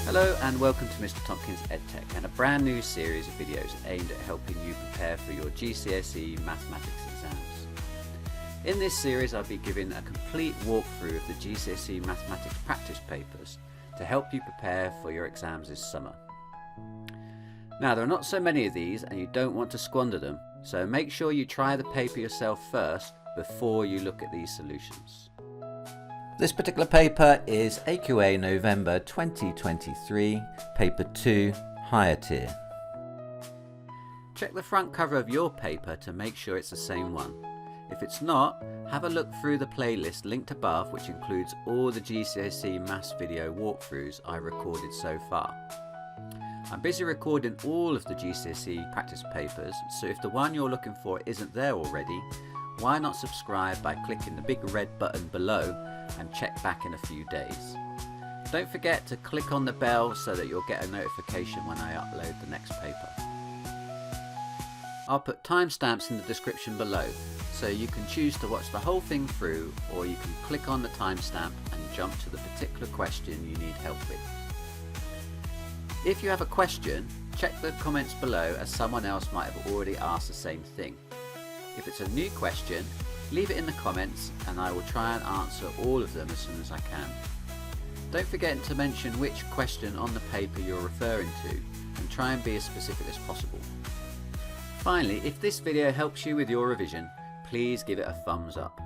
Hello and welcome to Mr. Tompkins EdTech and a brand new series of videos aimed at helping you prepare for your GCSE mathematics exams. In this series I'll be giving a complete walkthrough of the GCSE mathematics practice papers to help you prepare for your exams this summer. Now there are not so many of these and you don't want to squander them, so make sure you try the paper yourself first before you look at these solutions. This particular paper is AQA November 2023, paper 2, higher tier. Check the front cover of your paper to make sure it's the same one. If it's not, have a look through the playlist linked above, which includes all the GCSE Maths video walkthroughs I recorded so far. I'm busy recording all of the GCSE practice papers, so if the one you're looking for isn't there already, why not subscribe by clicking the big red button below and check back in a few days. Don't forget to click on the bell so that you'll get a notification when I upload the next paper. I'll put timestamps in the description below, so you can choose to watch the whole thing through, or you can click on the timestamp and jump to the particular question you need help with. If you have a question, check the comments below as someone else might have already asked the same thing. If it's a new question, leave it in the comments and I will try and answer all of them as soon as I can. Don't forget to mention which question on the paper you're referring to and try and be as specific as possible. Finally, if this video helps you with your revision, please give it a thumbs up.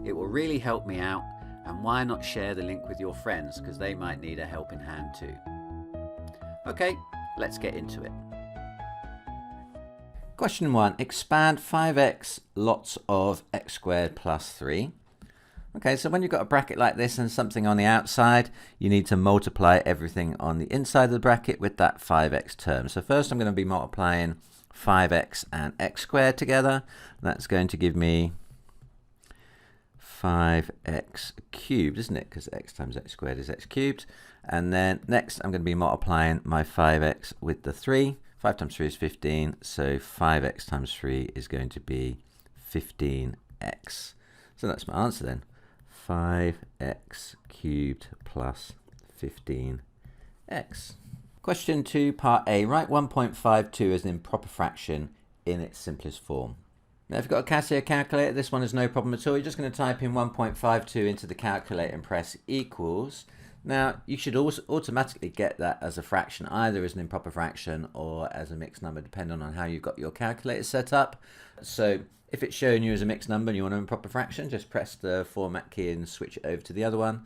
It will really help me out, and why not share the link with your friends because they might need a helping hand too. Okay, let's get into it. Question 1. Expand 5x lots of x squared plus 3. Okay, so when you've got a bracket like this and something on the outside, you need to multiply everything on the inside of the bracket with that 5x term. So first I'm going to be multiplying 5x and x squared together. That's going to give me 5x cubed, isn't it? Because x times x squared is x cubed. And then next I'm going to be multiplying my 5x with the 3. 5 times 3 is 15, so 5x times 3 is going to be 15x. So that's my answer then. 5x cubed plus 15x. Question 2, part A. Write 1.52 as an improper fraction in its simplest form. Now if you've got a Casio calculator, this one is no problem at all. You're just going to type in 1.52 into the calculator and press equals. Now, you should also automatically get that as a fraction, either as an improper fraction or as a mixed number, depending on how you've got your calculator set up. So if it's showing you as a mixed number and you want an improper fraction, just press the format key and switch it over to the other one,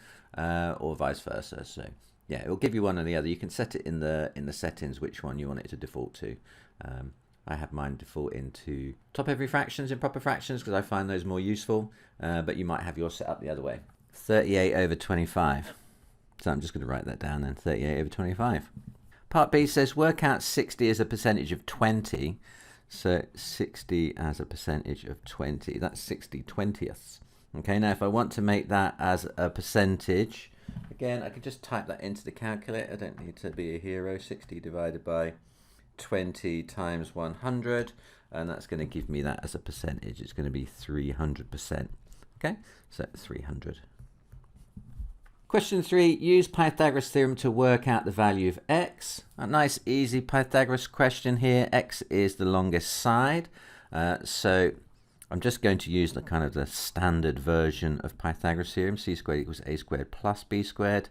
or vice versa. So yeah, it will give you one or the other. You can set it in the settings which one you want it to default to. I have mine default into top every fractions, improper fractions, because I find those more useful, but you might have yours set up the other way. 38 over 25. So I'm just going to write that down then, 38 over 25. Part B says work out 60 as a percentage of 20. So 60 as a percentage of 20, that's 60 20ths. Okay, now if I want to make that as a percentage, again, I can just type that into the calculator. I don't need to be a hero. 60 divided by 20 times 100, and that's going to give me that as a percentage. It's going to be 300%. Okay, so 300. Question 3, use Pythagoras Theorem to work out the value of x. A nice easy Pythagoras question here. X is the longest side. So I'm just going to use the standard version of Pythagoras Theorem. C squared equals a squared plus b squared.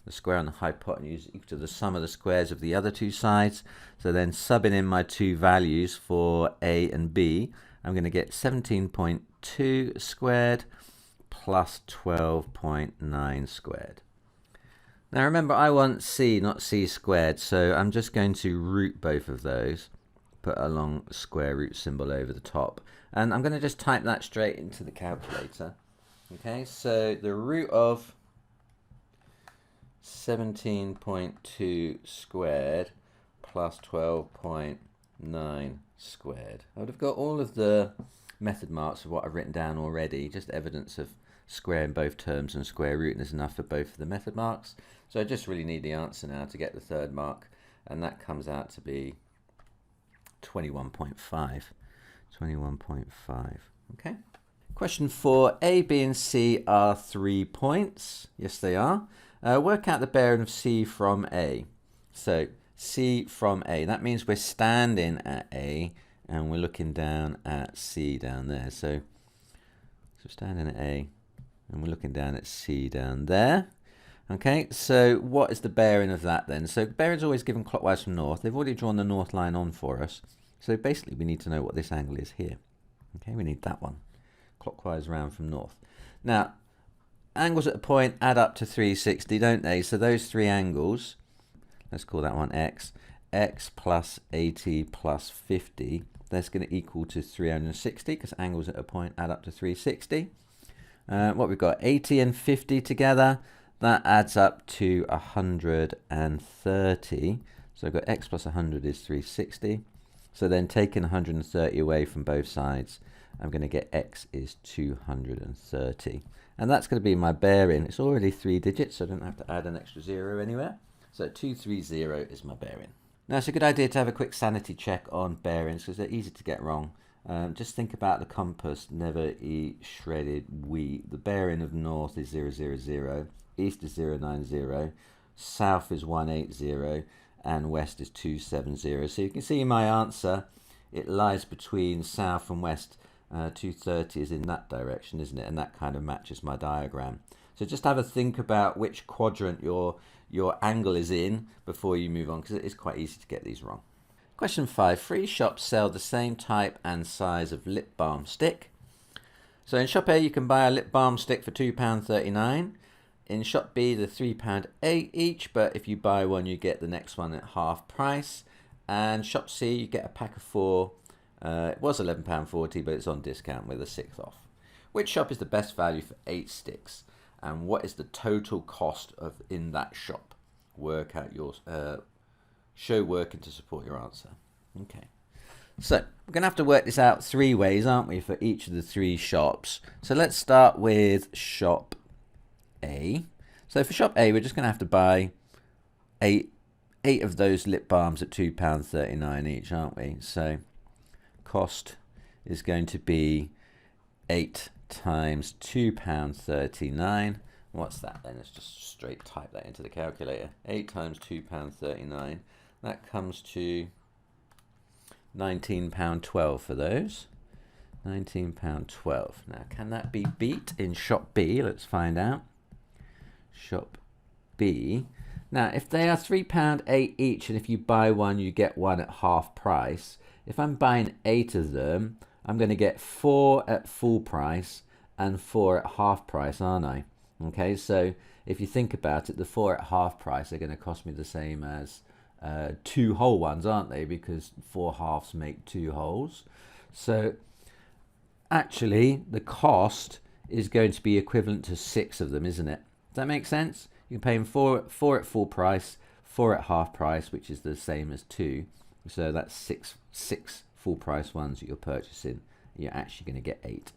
The square on the hypotenuse is equal to the sum of the squares of the other two sides. So then subbing in my two values for a and b, I'm going to get 17.2 squared plus 12.9 squared. Now remember, I want c, not c squared, so I'm just going to root both of those, put a long square root symbol over the top, and I'm going to just type that straight into the calculator. Okay, so the root of 17.2 squared plus 12.9 squared. I would have got all of the method marks of what I've written down already, just evidence of square in both terms and square root is enough for both of the method marks. So I just really need the answer now to get the third mark, and that comes out to be 21.5. 21.5. Okay. Question 4. A, B and C are 3 points. Yes, they are. Work out the bearing of C from A. So C from A. That means we're standing at A and we're looking down at C down there. So standing at A and we're looking down at C down there. Okay, so what is the bearing of that then? So bearing's always given clockwise from north. They've already drawn the north line on for us. So basically we need to know what this angle is here. Okay, we need that one. Clockwise round from north. Now, angles at a point add up to 360, don't they? So those three angles, let's call that one x. X plus 80 plus 50, that's going to equal to 360 because angles at a point add up to 360. What we've got, 80 and 50 together, that adds up to 130. So I've got x plus 100 is 360. So then taking 130 away from both sides, I'm going to get x is 230. And that's going to be my bearing. It's already 3 digits, so I don't have to add an extra 0 anywhere. So 230 is my bearing. Now it's a good idea to have a quick sanity check on bearings because they're easy to get wrong. Just think about the compass, never e shredded we. The bearing of north is 0, 0, 0, east is 0, 9, 0, south is 180, and west is 270. So you can see my answer, it lies between south and west. 230 is in that direction, isn't it? And that kind of matches my diagram. So just have a think about which quadrant your angle is in before you move on, because it is quite easy to get these wrong. Question 5. 3 shops sell the same type and size of lip balm stick. So in shop A you can buy a lip balm stick for £2.39. In shop B they're £3.8 each, but if you buy one you get the next one at half price. And shop C you get a pack of 4. It was £11.40, but it's on discount with a 6th off. Which shop is the best value for 8 sticks? And what is the total cost of in that shop? Work out your show working to support your answer. Okay. So we're going to have to work this out 3 ways, aren't we, for each of the 3 shops. So let's start with shop A. So for shop A, we're just going to have to buy 8 of those lip balms at £2.39 each, aren't we? So cost is going to be 8 times £2.39. What's that then? Let's just straight type that into the calculator. 8 times £2.39. That comes to £19.12 for those. £19.12. Now, can that be beat in shop B? Let's find out. Shop B. Now, if they are £3.8 each, and if you buy one, you get one at half price. If I'm buying 8 of them, I'm going to get 4 at full price and 4 at half price, aren't I? Okay, so if you think about it, the 4 at half price are going to cost me the same as 2 whole ones, aren't they? Because 4 halves make 2 wholes. So actually, the cost is going to be equivalent to 6 of them, isn't it? Does that make sense? You're paying 4 at full price, 4 at half price, which is the same as 2. So that's six full price ones that you're purchasing. You're actually going to get 8.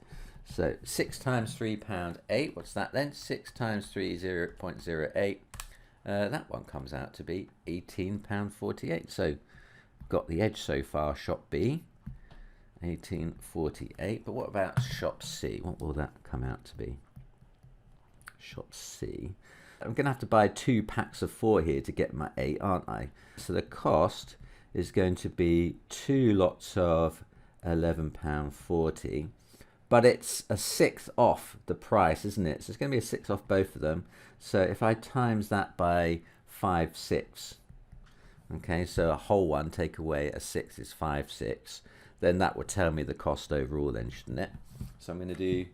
So 6 times £3.8. What's that then? 6 times 3, 0.08. That one comes out to be £18.48. So got the edge so far, shop B, £18.48. But what about shop C? What will that come out to be? Shop C. I'm going to have to buy 2 packs of 4 here to get my 8, aren't I? So the cost is going to be 2 lots of £11.40. But it's a 6th off the price, isn't it? So it's going to be a 6th off both of them. So if I times that by 5/6, okay, so a whole one, take away a 6 is 5/6, then that would tell me the cost overall then, shouldn't it? So I'm going to do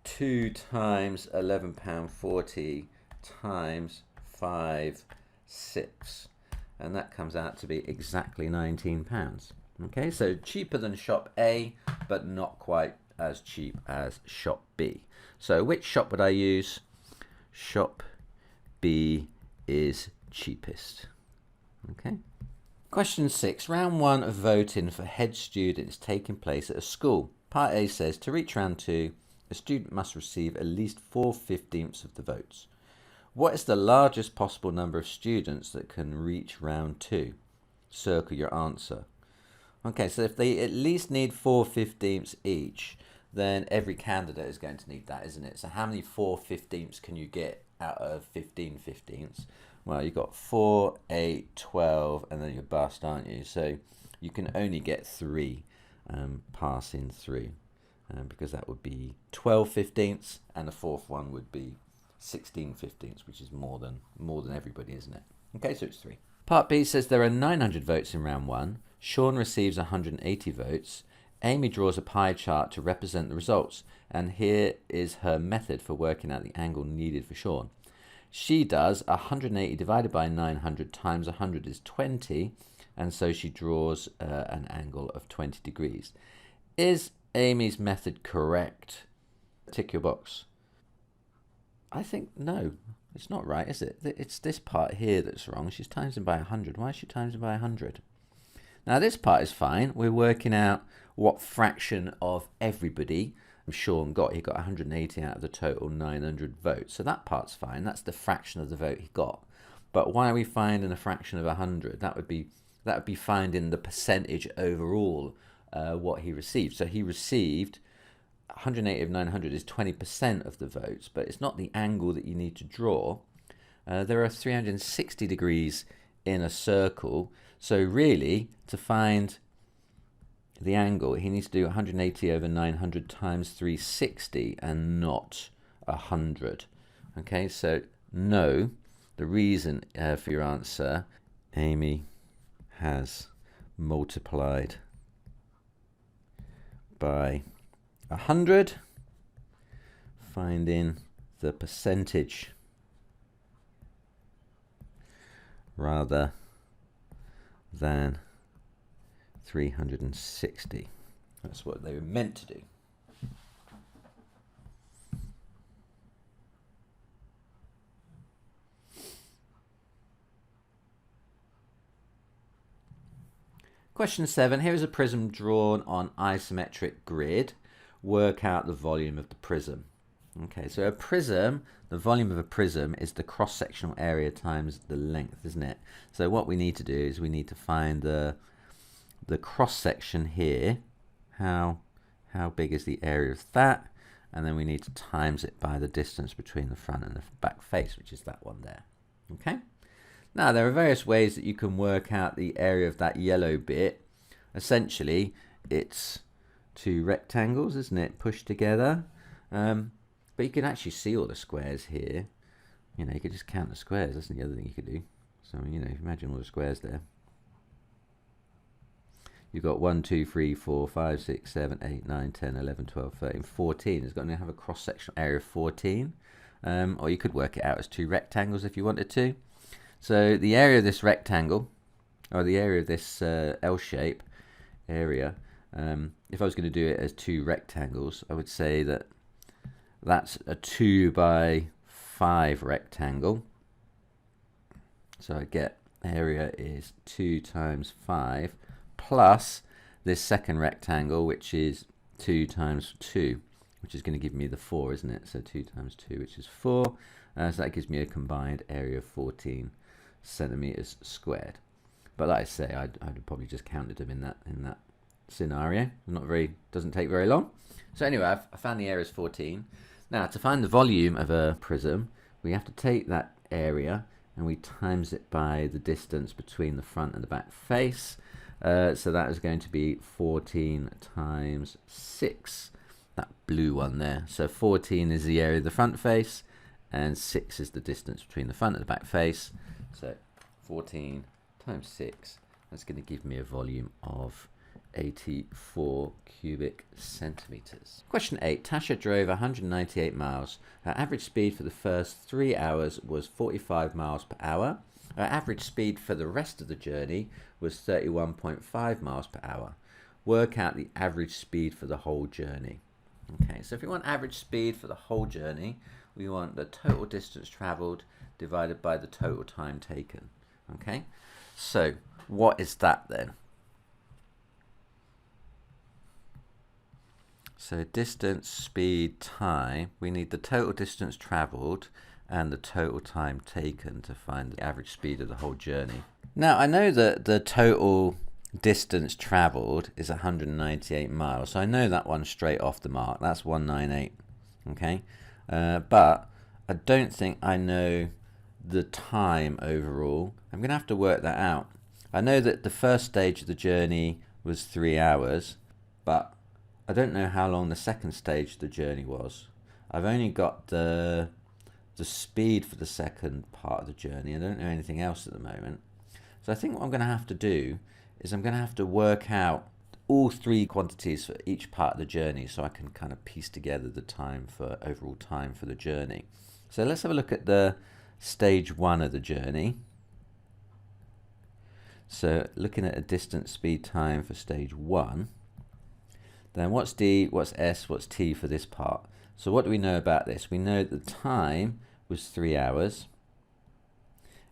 2 times £11.40 times 5/6. And that comes out to be exactly £19. Okay, so cheaper than shop A, but not quite as cheap as shop B. So which shop would I use? Shop B is cheapest. Okay. Question 6. Round 1 of voting for head student is taking place at a school. Part A says to reach round 2, a student must receive at least 4/15 of the votes. What is the largest possible number of students that can reach round 2? Circle your answer. Okay, so if they at least need 4/15 each, then every candidate is going to need that, isn't it? So how many 4/15 can you get out of 15/15? Well, you've got 4, 8, 12, and then you're bust, aren't you? So you can only get 3 passing through, because that would be 12/15, and the fourth one would be 16/15, which is more than everybody, isn't it? Okay, so it's 3. Part B says there are 900 votes in round 1. Sean receives 180 votes. Amy draws a pie chart to represent the results, and here is her method for working out the angle needed for Sean. She does 180 divided by 900 times 100 is 20, and so she draws an angle of 20 degrees. Is Amy's method correct? Tick your box. I think no, it's not right, is it? It's this part here that's wrong. She's timesing by 100. Why is she timesing by 100? Now this part is fine. We're working out what fraction of everybody Sean got. He got 180 out of the total 900 votes. So that part's fine. That's the fraction of the vote he got. But why are we finding a fraction of 100? That would be finding the percentage overall what he received. So he received 180 of 900 is 20% of the votes, but it's not the angle that you need to draw. There are 360 degrees in a circle. So really, to find the angle, he needs to do 180 over 900 times 360 and not 100. Okay, so no, the reason for your answer, Amy has multiplied by 100, finding the percentage rather than 360. That's what they were meant to do. Question 7. Here is a prism drawn on isometric grid. Work out the volume of the prism. Okay, so a prism, the volume of a prism is the cross-sectional area times the length, isn't it? So what we need to do is we need to find the cross-section here. How big is the area of that? And then we need to times it by the distance between the front and the back face, which is that one there. Okay. Now there are various ways that you can work out the area of that yellow bit. Essentially, it's 2 rectangles, isn't it, pushed together. But you can actually see all the squares here. You know, you could just count the squares. That's the other thing you could do. So, you know, imagine all the squares there. You've got 1, 2, 3, 4, 5, 6, 7, 8, 9, 10, 11, 12, 13, 14. It's going to have a cross-sectional area of 14. Or you could work it out as 2 rectangles if you wanted to. So the area of this rectangle, or the area of this L-shape area, if I was going to do it as 2 rectangles, I would say that that's a 2 by 5 rectangle. So I get area is 2 times 5 plus this second rectangle, which is 2 times 2, which is going to give me the 4, isn't it? So 2 times 2, which is 4. So that gives me a combined area of 14 centimeters squared. But like I say, I'd probably just counted them in that scenario. Doesn't take very long. So anyway, I found the area is 14. Now to find the volume of a prism, we have to take that area and we times it by the distance between the front and the back face. So that is going to be 14 times 6, that blue one there. So 14 is the area of the front face and 6 is the distance between the front and the back face. So 14 times 6, that's going to give me a volume of 84 cubic centimeters. Question 8. Tasha drove 198 miles. Her average speed for the first 3 hours was 45 miles per hour. Her average speed for the rest of the journey was 31.5 miles per hour. Work out the average speed for the whole journey. Okay, so if we want average speed for the whole journey, we want the total distance traveled divided by the total time taken. Okay, so what is that then? So distance, speed, time, we need the total distance traveled and the total time taken to find the average speed of the whole journey. Now I know that the total distance traveled is 198 miles, so I know that one straight off the mark. That's 198. Okay, but I don't think I know the time overall, I'm going to have to work that out. I know that the first stage of the journey was 3 hours, but I don't know how long the second stage of the journey was. I've only got the speed for the second part of the journey. I don't know anything else at the moment. So I think what I'm going to have to do is I'm going to have to work out all three quantities for each part of the journey so I can kind of piece together the time for overall time for the journey. So let's have a look at the stage 1 of the journey. So looking at a distance, speed, time for stage 1. Then what's d, what's s, what's t for this part? So what do we know about this? We know the time was 3 hours,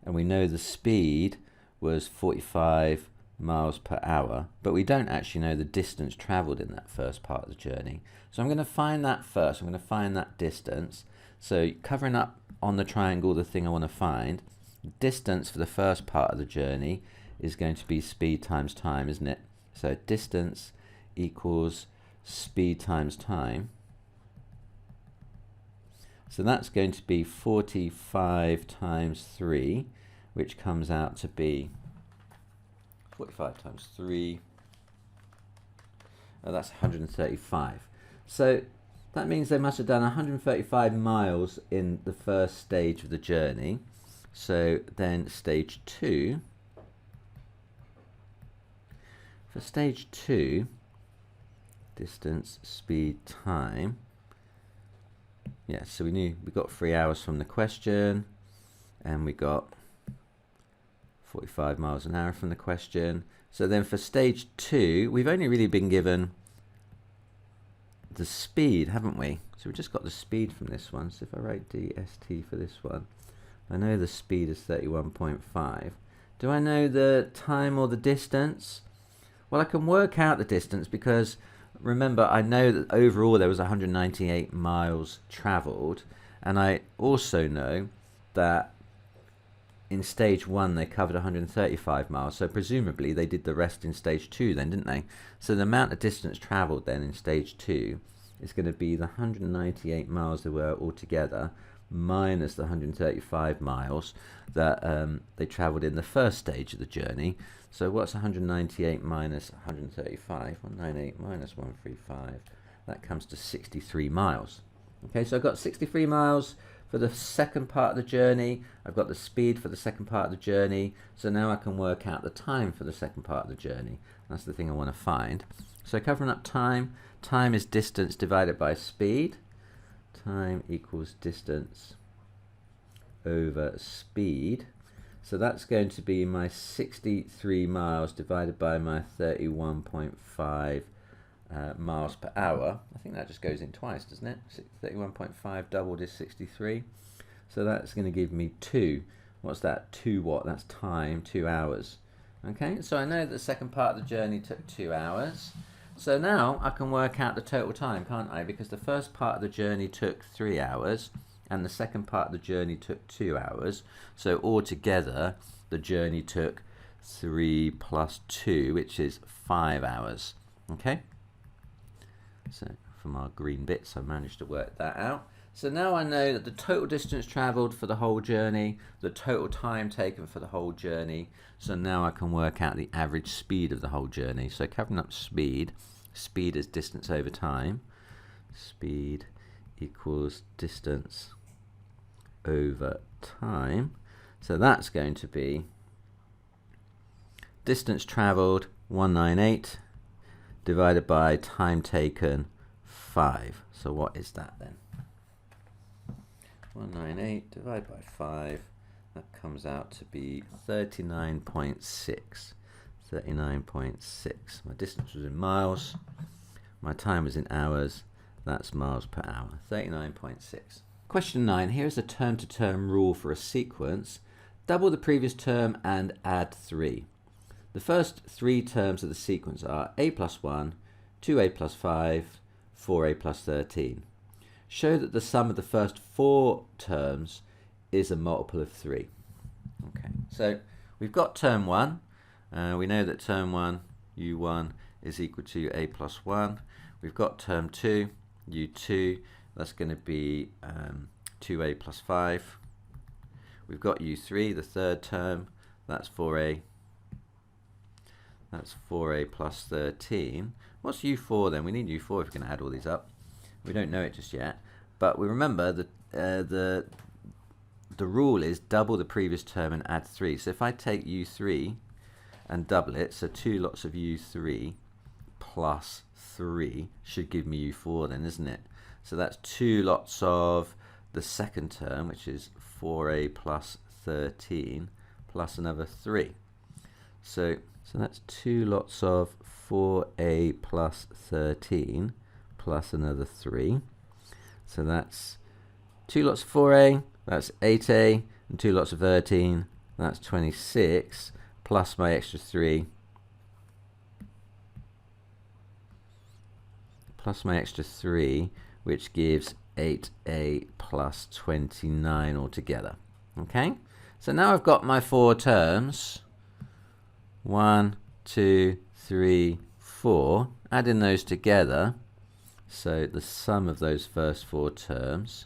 and we know the speed was 45 miles per hour, but we don't actually know the distance traveled in that first part of the journey. So I'm going to find that first. I'm going to find that distance. So covering up on the triangle the thing I want to find, distance for the first part of the journey is going to be speed times time, isn't it? So distance equals speed times time. So that's going to be 45 times 3, which comes out to be 45 times 3. Oh, that's 135. So that means they must have done 135 miles in the first stage of the journey. So then stage 2. For stage 2, distance, speed, time. Yeah, so we got 3 hours from the question, and we got 45 miles an hour from the question. So then for stage 2, we've only really been given the speed, haven't we? So we've just got the speed from this one. So if I write dst for this one, I know the speed is 31.5. Do I know the time or the distance? Well, I can work out the distance because remember, I know that overall there was 198 miles traveled, and I also know that in stage 1 they covered 135 miles, so presumably they did the rest in stage 2 then, didn't they? So the amount of distance traveled then in stage 2 is going to be the 198 miles there were altogether minus the 135 miles that they traveled in the first stage of the journey. So what's 198 minus 135? 198 minus 135. That comes to 63 miles. Okay, so I've got 63 miles for the second part of the journey. I've got the speed for the second part of the journey. So now I can work out the time for the second part of the journey. That's the thing I want to find. So covering up time. Time is distance divided by speed. Time equals distance over speed. So that's going to be my 63 miles divided by my 31.5 miles per hour. I think that just goes in twice, doesn't it? 31.5 doubled is 63. So that's going to give me 2. What's that? 2 what? That's time, 2 hours. Okay, so I know that the second part of the journey took 2 hours. So now I can work out the total time, can't I? Because the first part of the journey took 3 hours. And the second part of the journey took 2 hours. So altogether, the journey took 3 plus 2, which is 5 hours. Okay? So from our green bits, I managed to work that out. So now I know that the total distance travelled for the whole journey, the total time taken for the whole journey. So now I can work out the average speed of the whole journey. So covering up speed, speed is distance over time. Speed equals distance over time. So that's going to be distance travelled 198 divided by time taken 5. So what is that then? 198 divided by 5, that comes out to be 39.6. 39.6. My distance was in miles, my time was in hours, that's miles per hour. 39.6. Question 9. Here is a term-to-term rule for a sequence. Double the previous term and add 3. The first 3 terms of the sequence are a plus 1, 2a plus 5, 4a plus 13. Show that the sum of the first 4 terms is a multiple of 3. Okay, so we've got term 1. We know that term 1, u1, is equal to a plus 1. We've got term 2, u2. That's going to be 2a plus 5. we've got u3, the third term, that's 4a. That's 4a plus 13. What's u4 then? We need u4 if we're going to add all these up. We don't know it just yet, but we remember that the rule is double the previous term and add 3. So if I take u3 and double it, so 2 lots of u3 plus 3 should give me u4 then, isn't it? So that's 2 lots of the second term, which is 4a plus 13 plus another 3. So that's 2 lots of 4a plus 13 plus another 3. So that's 2 lots of 4a, that's 8a, and 2 lots of 13, that's 26, plus my extra 3, which gives 8a plus 29 altogether. Okay, so now I've got my 4 terms, 1, 2, 3, 4, adding those together, so the sum of those first 4 terms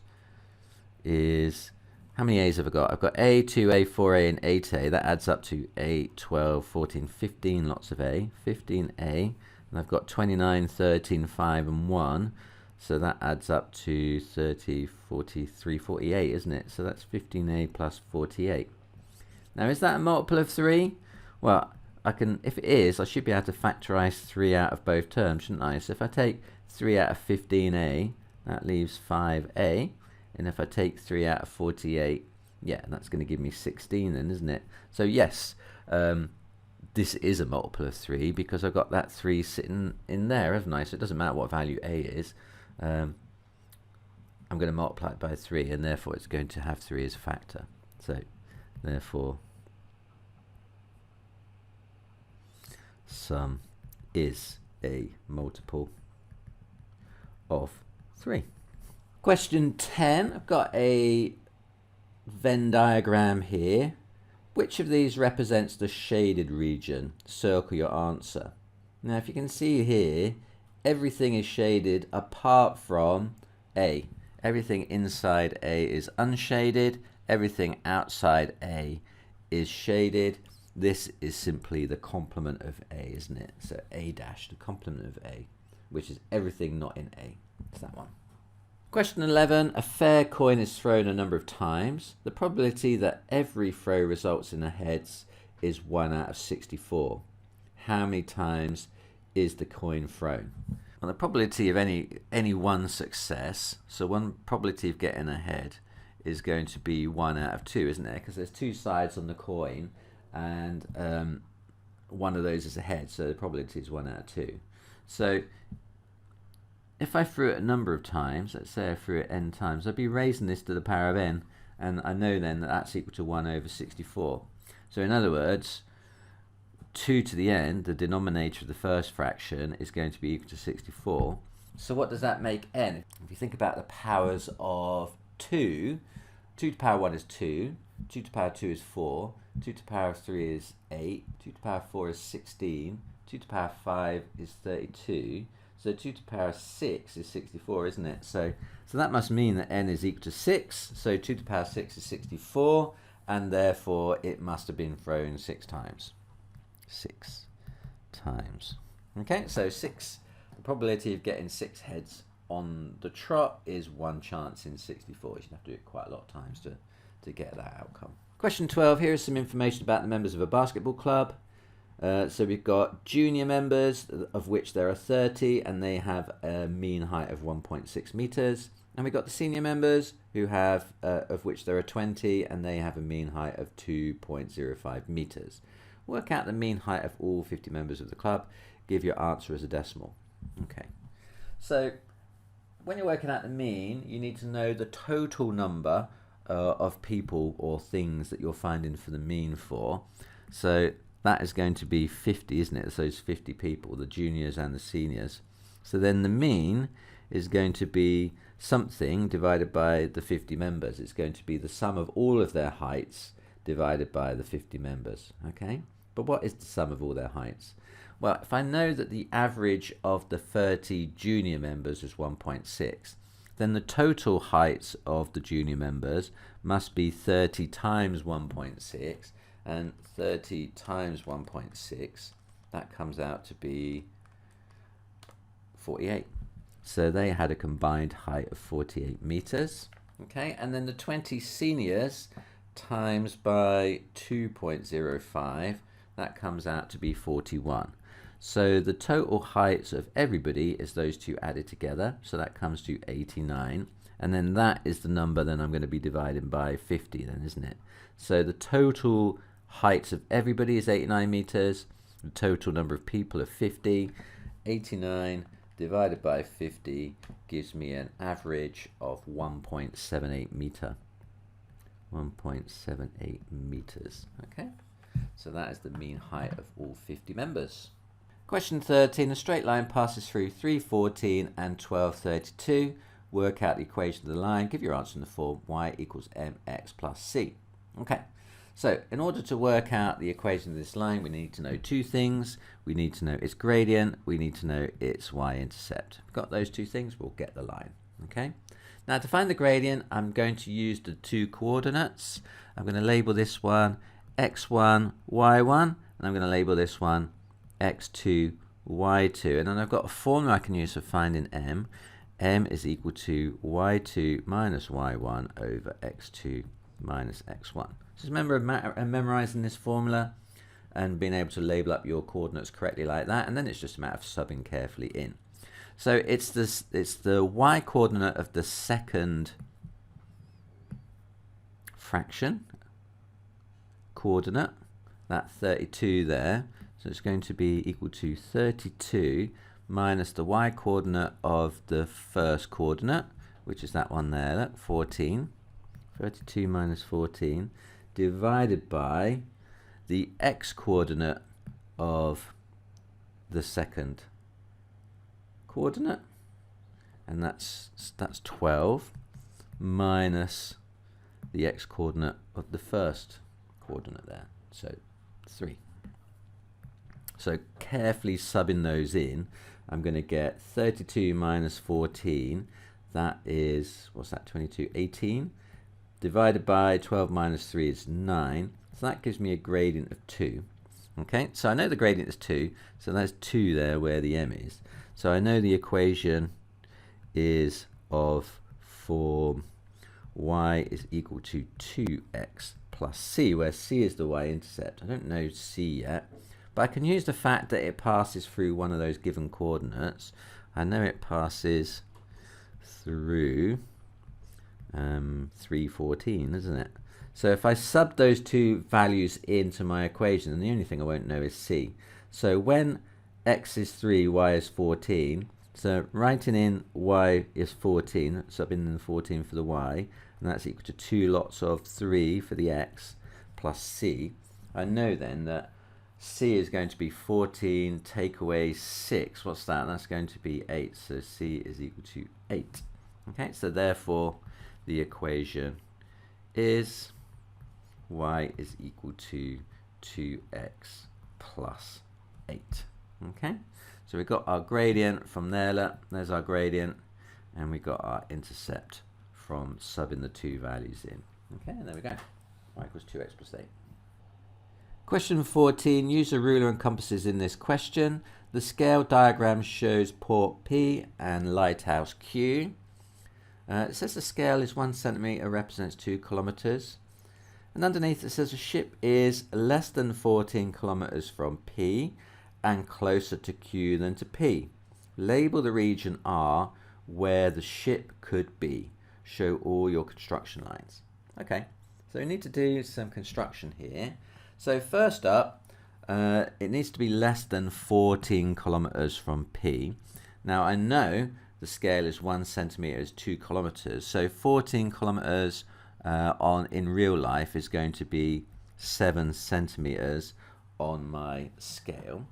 is, how many a's have I got? I've got a, 2a, 4a, and 8a. That adds up to 8, 12, 14, 15 lots of a, 15a, and I've got 29, 13, 5, and 1, so that adds up to 30, 43, 48, isn't it? So that's 15a plus 48. Now, is that a multiple of 3? Well, I can, if it is, I should be able to factorize 3 out of both terms, shouldn't I? So if I take 3 out of 15a, that leaves 5a. And if I take 3 out of 48, yeah, that's going to give me 16 then, isn't it? So yes, this is a multiple of 3 because I've got that 3 sitting in there, haven't I? So it doesn't matter what value a is. I'm going to multiply it by 3, and therefore it's going to have 3 as a factor. So therefore, sum is a multiple of 3. Question 10, I've got a Venn diagram here. Which of these represents the shaded region? Circle your answer. Now, if you can see here, everything is shaded apart from A. Everything inside A is unshaded. Everything outside A is shaded. This is simply the complement of A, isn't it? So A dash, the complement of A, which is everything not in A. It's that one. Question 11, a fair coin is thrown a number of times. The probability that every throw results in a heads is 1 out of 64. How many times is the coin thrown? Well, the probability of any one success, so one probability of getting a head is going to be 1 out of 2, isn't there? Because there's 2 sides on the coin, and one of those is a head, so the probability is 1 out of 2. So if I threw it a number of times, let's say I threw it n times, I'd be raising this to the power of n, and I know then that that's equal to 1 over 64. So in other words, 2 to the n, the denominator of the first fraction, is going to be equal to 64. So what does that make n? If you think about the powers of 2, 2 to the power 1 is 2, 2 to the power 2 is 4, 2 to the power 3 is 8, 2 to the power 4 is 16, 2 to the power 5 is 32, so 2 to the power 6 is 64, isn't it? So that must mean that n is equal to 6, so 2 to the power 6 is 64, and therefore it must have been thrown 6 times. 6 times. Okay, so 6, the probability of getting 6 heads on the trot is 1 chance in 64. You should have to do it quite a lot of times to get that outcome. Question 12, here is some information about the members of a basketball club. So we've got junior members, of which there are 30, and they have a mean height of 1.6 meters. And we've got the senior members, who have, of which there are 20, and they have a mean height of 2.05 meters. Work out the mean height of all 50 members of the club. Give your answer as a decimal. Okay. So when you're working out the mean, you need to know the total number of people or things that you're finding for the mean for. So that is going to be 50, isn't it? It's those 50 people, the juniors and the seniors. So then the mean is going to be something divided by the 50 members. It's going to be the sum of all of their heights divided by the 50 members. Okay? But what is the sum of all their heights? Well, if I know that the average of the 30 junior members is 1.6, then the total heights of the junior members must be 30 times 1.6, and 30 times 1.6, that comes out to be 48. So they had a combined height of 48 meters. Okay, and then the 20 seniors times by 2.05, that comes out to be 41. So the total heights of everybody is those two added together, so that comes to 89. And then that is the number then I'm going to be dividing by 50 then, isn't it? So the total heights of everybody is 89 meters. The total number of people are 50. 89 divided by 50 gives me an average of 1.78 meter. 1.78 meters. Okay, so that is the mean height of all 50 members. Question 13. A straight line passes through 314 and 1232. Work out the equation of the line. Give your answer in the form y equals mx plus c. Okay, so in order to work out the equation of this line, we need to know two things. We need to know its gradient. We need to know its y-intercept. If we've got those two things, we'll get the line. Okay. Now to find the gradient, I'm going to use the two coordinates. I'm going to label this one x1, y1, and I'm going to label this one x2, y2. And then I've got a formula I can use for finding m. M is equal to y2 minus y1 over x2 minus x1. Just remember memorizing this formula and being able to label up your coordinates correctly like that, and then it's just a matter of subbing carefully in. So it's the y coordinate of the second fraction coordinate, that 32 there. So it's going to be equal to 32 minus the y coordinate of the first coordinate, which is that one there, look, 14. 32 minus 14 divided by the x coordinate of the second coordinate, and that's 12 minus the x coordinate of the first coordinate there, so 3. So carefully subbing those in, I'm going to get 32 minus 14, that is, what's that, 22, 18, divided by 12 minus 3 is 9, so that gives me a gradient of 2. Okay, so I know the gradient is 2, so that's 2 there where the m is. So I know the equation is of form y is equal to 2x plus c, where c is the y-intercept. I don't know c yet, but I can use the fact that it passes through one of those given coordinates. I know it passes through 314, isn't it? So if I sub those two values into my equation, then the only thing I won't know is c. So when x is 3, y is 14, so writing in y is 14, subbing in 14 for the y, and that's equal to 2 lots of 3 for the x plus c, I know then that c is going to be 14, take away 6, what's that? That's going to be 8, so c is equal to 8. Okay, so therefore the equation is y is equal to 2x plus 8. Okay, so we've got our gradient from there, there's our gradient, and we got our intercept from subbing the two values in. Okay, and there we go, y equals 2x plus 8. Question 14, use a ruler and compasses in this question. The scale diagram shows port P and lighthouse Q. It says the scale is 1 centimeter, represents 2 kilometers. And underneath it says a ship is less than 14 kilometers from P and closer to Q than to P. Label the region R where the ship could be. Show all your construction lines. Okay, so we need to do some construction here. So first up, it needs to be less than 14 kilometers from P. Now I know the scale is 1 centimeter is 2 kilometers, so 14 kilometers in real life is going to be 7 centimeters on my scale.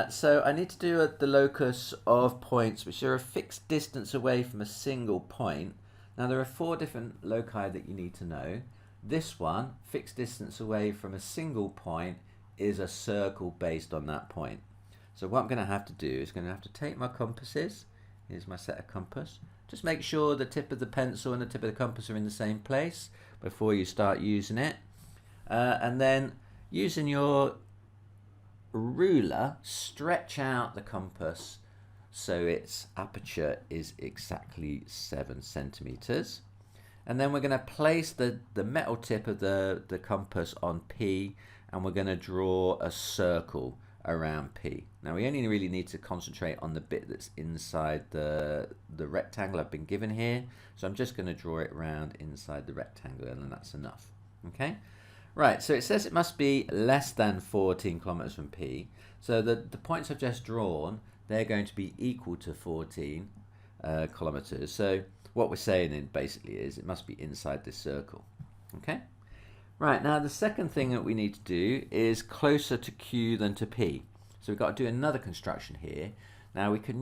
So I need to do the locus of points which are a fixed distance away from a single point. Now there are 4 different loci that you need to know. This one, fixed distance away from a single point, is a circle based on that point. So what I'm going to have to do is going to have to take my compasses, here's my set of compass, Just make sure the tip of the pencil and the tip of the compass are in the same place before you start using it. And then using your ruler, stretch out the compass so its aperture is exactly 7 centimeters. And then we're going to place the metal tip of the compass on P, and we're going to draw a circle around P. Now we only really need to concentrate on the bit that's inside the rectangle I've been given here. So I'm just going to draw it around inside the rectangle, and then that's enough. Okay? Right, so it says it must be less than 14 kilometers from P. So the points I've just drawn, they're going to be equal to 14 kilometers. So what we're saying then basically is it must be inside this circle. Okay? Right, now the second thing that we need to do is closer to Q than to P. So we've got to do another construction here. Now we can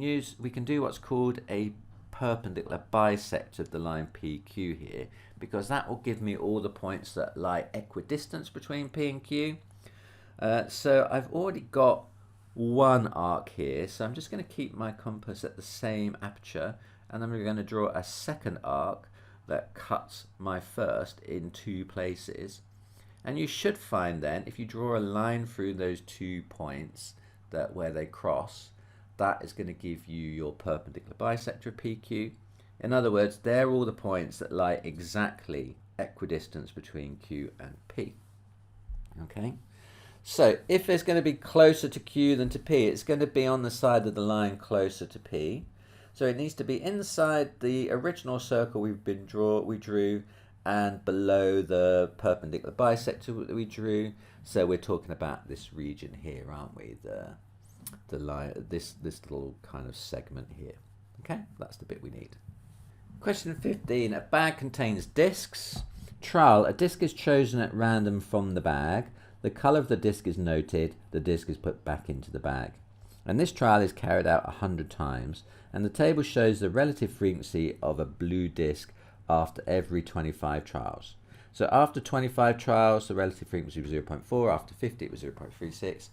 do what's called a perpendicular bisect of the line PQ here, because that will give me all the points that lie equidistant between P and Q. So I've already got one arc here, so I'm just going to keep my compass at the same aperture, and then we're going to draw a second arc that cuts my first in 2 places. And you should find then, if you draw a line through those 2 points where they cross, that is going to give you your perpendicular bisector of PQ. In other words, they're all the points that lie exactly equidistant between Q and P. Okay, so if it's going to be closer to Q than to P, it's going to be on the side of the line closer to P. So it needs to be inside the original circle we drew, and below the perpendicular bisector that we drew. So we're talking about this region here, aren't we? The line, this little kind of segment here. Okay, that's the bit we need. Question 15. A bag contains discs. Trial. A disc is chosen at random from the bag. The colour of the disc is noted. The disc is put back into the bag. And this trial is carried out 100 times. And the table shows the relative frequency of a blue disc after every 25 trials. So after 25 trials, the relative frequency was 0.4. After 50, it was 0.36.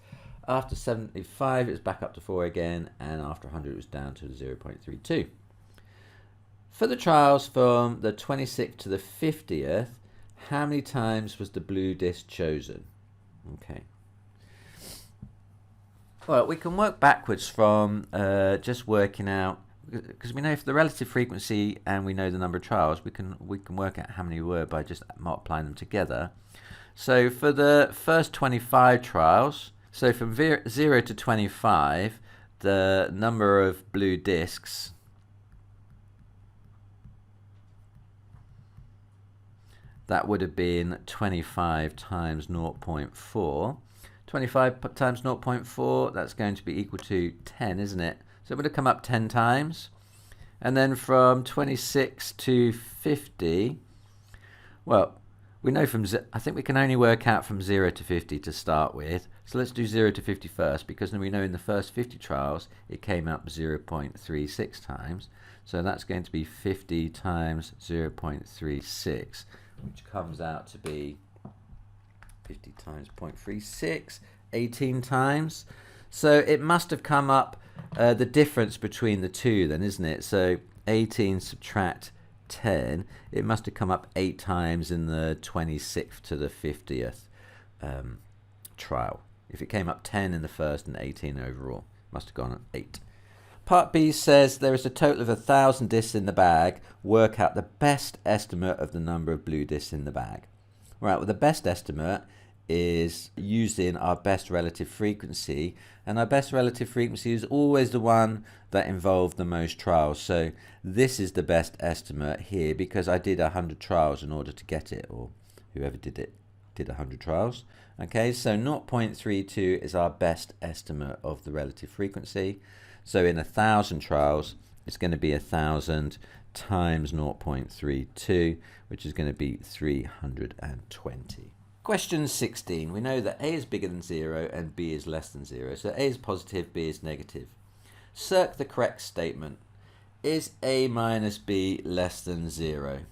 After 75, it was back up to 4 again. And after 100, it was down to 0.32. For the trials from the 26th to the 50th, how many times was the blue disc chosen? Okay. Well, we can work backwards from just working out, because we know for the relative frequency and we know the number of trials, we can work out how many were by just multiplying them together. So for the first 25 trials, so from 0 to 25, the number of blue discs that would have been 25 times 0.4. 25 times 0.4, that's going to be equal to 10, isn't it? So it would have come up 10 times. And then from 26 to 50, well, we know I think we can only work out from 0 to 50 to start with. So let's do 0 to 50 first, because then we know in the first 50 trials, it came up 0.36 times. So that's going to be 50 times 0.36, which comes out to be 50 times 0.36, 18 times. So it must have come up the difference between the two then, isn't it? So 18 subtract 10, it must have come up 8 times in the 26th to the 50th trial. If it came up 10 in the first and 18 overall, it must have gone up 8. Part B says there is a total of 1,000 discs in the bag. Work out the best estimate of the number of blue discs in the bag. Right, well, the best estimate is using our best relative frequency, and our best relative frequency is always the one that involved the most trials. So this is the best estimate here because I did 100 trials in order to get it, or whoever did it did 100 trials. Okay, so 0.32 is our best estimate of the relative frequency. So in 1,000 trials, it's going to be 1,000 times 0.32, which is going to be 320. Question 16. We know that A is bigger than 0 and B is less than 0. So A is positive, B is negative. Circle the correct statement. Is A minus B less than 0?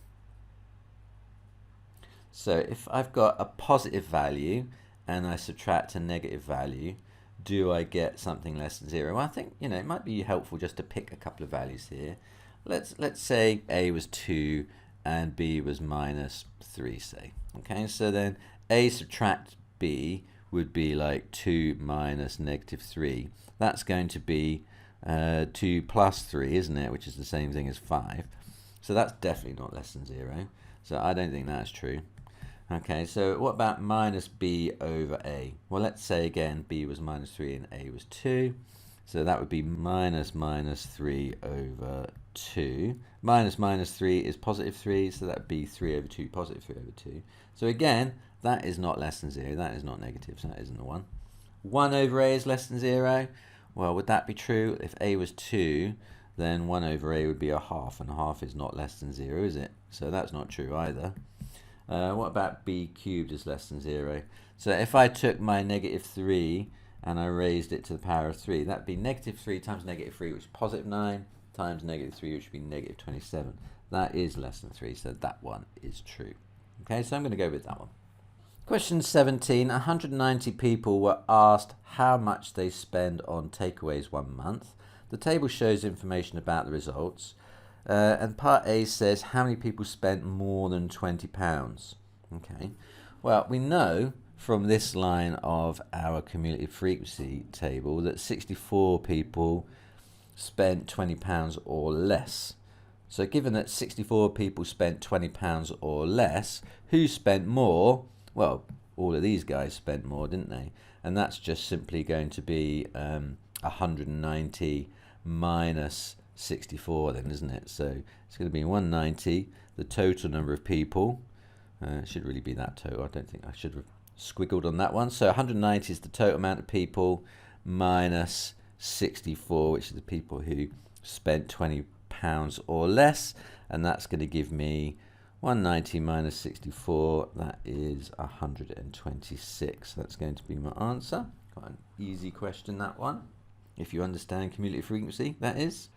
So if I've got a positive value and I subtract a negative value, do I get something less than 0? Well, I think, it might be helpful just to pick a couple of values here. let's say A was 2 and B was minus 3, say. Okay, so then A subtract B would be like 2 minus negative 3. That's going to be 2 plus 3, isn't it? Which is the same thing as 5. So that's definitely not less than 0. So I don't think that's true. Okay, so what about minus B over A? Well, let's say again B was minus 3 and A was 2. So that would be minus 3 over 2. Minus 3 is positive 3, so that would be 3 over 2, positive 3 over 2. So again, that is not less than 0. That is not negative, so that isn't the one. 1 over A is less than 0. Well, would that be true? If A was 2, then 1 over A would be a half, and a half is not less than 0, is it? So that's not true either. What about B cubed is less than 0? So if I took my negative 3 and I raised it to the power of 3, that would be negative 3 times negative 3, which is positive 9, times negative 3, which would be negative 27. That is less than 3, so that one is true. Okay, so I'm going to go with that one. Question 17. 190 people were asked how much they spend on takeaways 1 month. The table shows information about the results. And part A says how many people spent more than £20. Okay, well, we know from this line of our cumulative frequency table that 64 people spent £20 or less. So given that 64 people spent £20 or less, who spent more? Well, all of these guys spent more, didn't they? And that's just simply going to be 190 minus 64 then, isn't it? So it's going to be 190, the total number of people. It should really be that total. I don't think I should have squiggled on that one. So 190 is the total amount of people minus 64, which is the people who spent £20 or less, and that's going to give me 190 minus 64, that is 126. That's going to be my answer. Quite an easy question, that one, if you understand cumulative frequency, that is.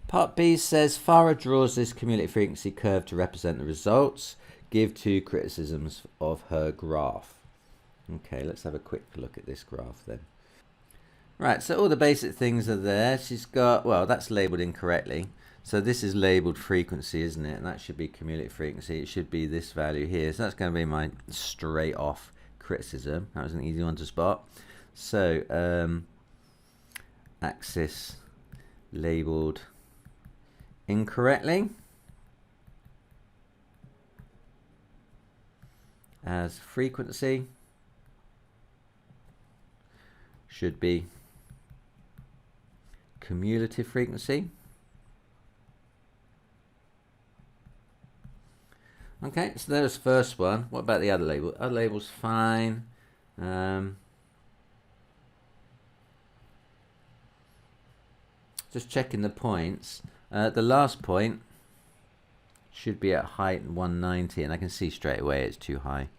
Part B says Farah draws this cumulative frequency curve to represent the results. Give 2 criticisms of her graph. Okay, let's have a quick look at this graph then. Right, so all the basic things are there. She's got, well, that's labelled incorrectly. So this is labelled frequency, isn't it? And that should be cumulative frequency. It should be this value here. So that's going to be my straight off criticism. That was an easy one to spot. So axis labelled incorrectly as frequency should be cumulative frequency. Okay, so there's the first one. What about the other label? Other label's fine. Just checking the points. The last point should be at height 190, and I can see straight away it's too high.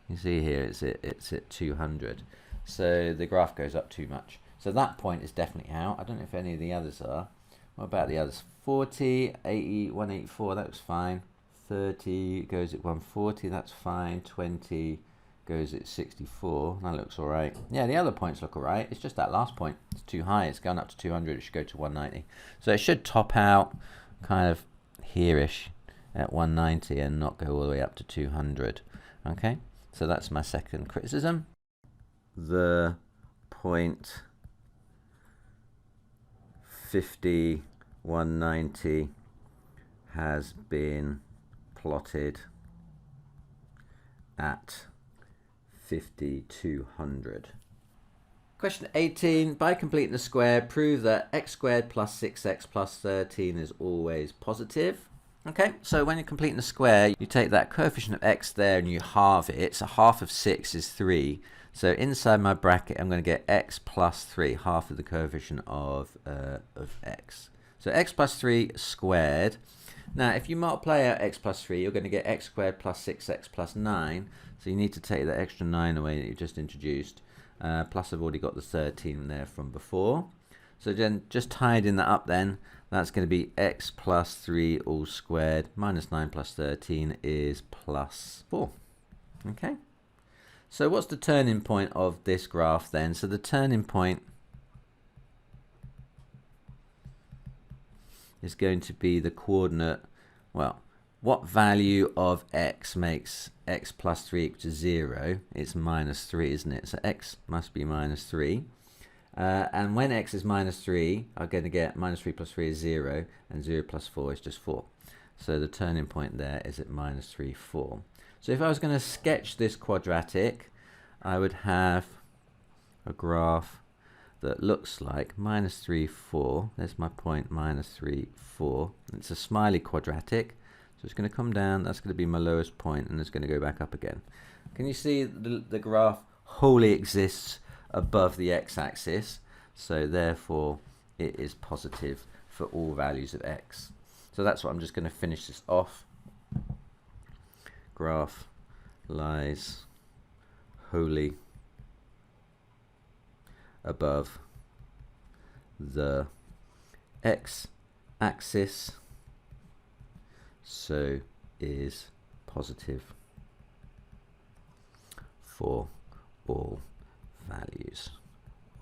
You see here it's at 200. So the graph goes up too much. So that point is definitely out. I don't know if any of the others are. What about the others? 40, 80, 184, that was fine. 30 goes at 140, that's fine. 20 goes at 64, that looks all right. Yeah, the other points look all right. It's just that last point, it's too high. It's going up to 200, it should go to 190. So it should top out kind of here-ish at 190 and not go all the way up to 200. Okay, so that's my second criticism. The point 50, 190 has been plotted at 5200. Question 18. By completing the square, prove that x squared plus 6x plus 13 is always positive. Okay, so when you're completing the square, you take that coefficient of x there and you halve it. So half of 6 is 3. So inside my bracket, I'm going to get x plus 3, half of the coefficient of x. So x plus 3 squared. Now, if you multiply out x plus 3, you're going to get x squared plus 6x plus 9. So you need to take that extra 9 away that you just introduced. Plus I've already got the 13 there from before. So then just tidying that up then, that's going to be x plus 3 all squared minus 9 plus 13 is plus 4. Okay. So what's the turning point of this graph then? So the turning point is going to be the coordinate, well, what value of x makes x plus 3 equal to 0? It's minus 3, isn't it? So x must be minus 3. And when x is minus 3, I'm going to get minus 3 plus 3 is 0, and 0 plus 4 is just 4. So the turning point there is at minus 3, 4. So if I was going to sketch this quadratic, I would have a graph that looks like minus 3, 4. There's my point, minus 3, 4. It's a smiley quadratic. So it's going to come down, that's going to be my lowest point, and it's going to go back up again. Can you see the graph wholly exists above the x-axis? So therefore it is positive for all values of x. So that's what I'm just going to finish this off. Graph lies wholly above the x-axis, so is positive for all values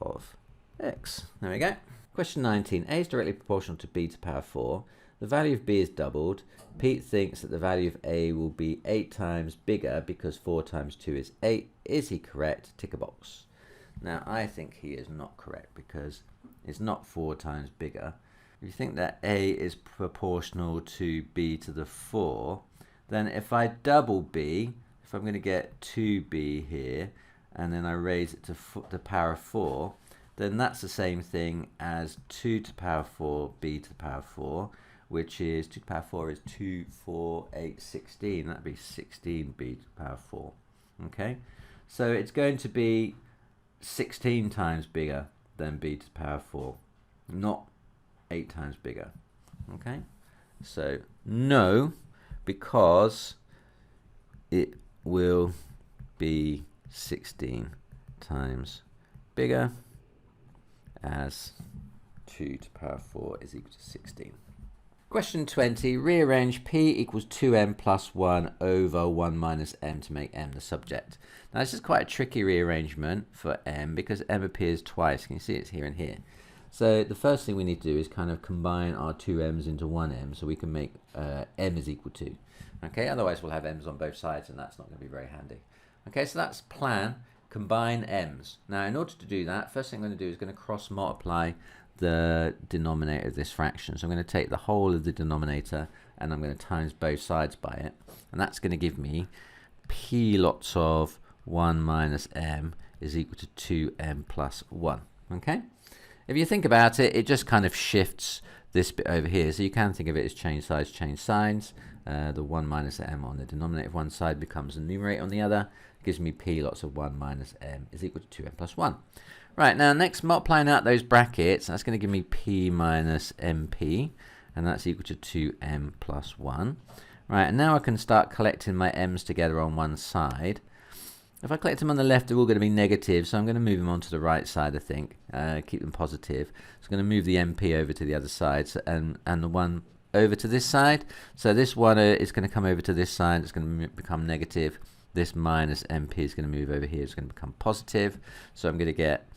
of x. There we go. Question 19. A is directly proportional to b to the power 4. The value of b is doubled. Pete thinks that the value of a will be 8 times bigger because 4 times 2 is 8. Is he correct? Tick a box. Now, I think he is not correct because it's not 4 times bigger. If you think that a is proportional to b to the 4, then if I double b, if I'm going to get 2b here, and then I raise it to the power 4, then that's the same thing as 2 to the power 4, b to the power 4, which is 2 to the power 4 is 2, 4, 8, 16. That'd be 16b to the power 4. Okay, so it's going to be 16 times bigger than b to the power 4, not 8 times bigger. Okay, so no, because it will be 16 times bigger, as 2 to the power 4 is equal to 16. Question 20. Rearrange p equals 2m plus 1 over 1 minus m to make m the subject. Now this is quite a tricky rearrangement for m because m appears twice. Can you see it's here and here? So the first thing we need to do is kind of combine our two m's into one m so we can make m is equal to. Okay, otherwise we'll have m's on both sides and that's not going to be very handy. Okay, so that's plan. Combine m's. Now in order to do that, first thing I'm going to do is going to cross multiply the denominator of this fraction. So I'm going to take the whole of the denominator and I'm going to times both sides by it. And that's going to give me p lots of 1 minus m is equal to 2m plus 1. Okay? If you think about it, it just kind of shifts this bit over here. So you can think of it as change sides, change signs. The 1 minus m on the denominator of one side becomes the numerator on the other. Gives me p lots of 1 minus m is equal to 2m plus 1. Right, now next multiplying out those brackets, that's going to give me p minus mp, and that's equal to 2m plus 1. Right, and now I can start collecting my m's together on one side. If I collect them on the left, they're all going to be negative, so I'm going to move them onto the right side, I think. Keep them positive. So I'm going to move the mp over to the other side, and the one over to this side. So this one is going to come over to this side, it's going to become negative. This minus mp is going to move over here, it's going to become positive. So I'm going to get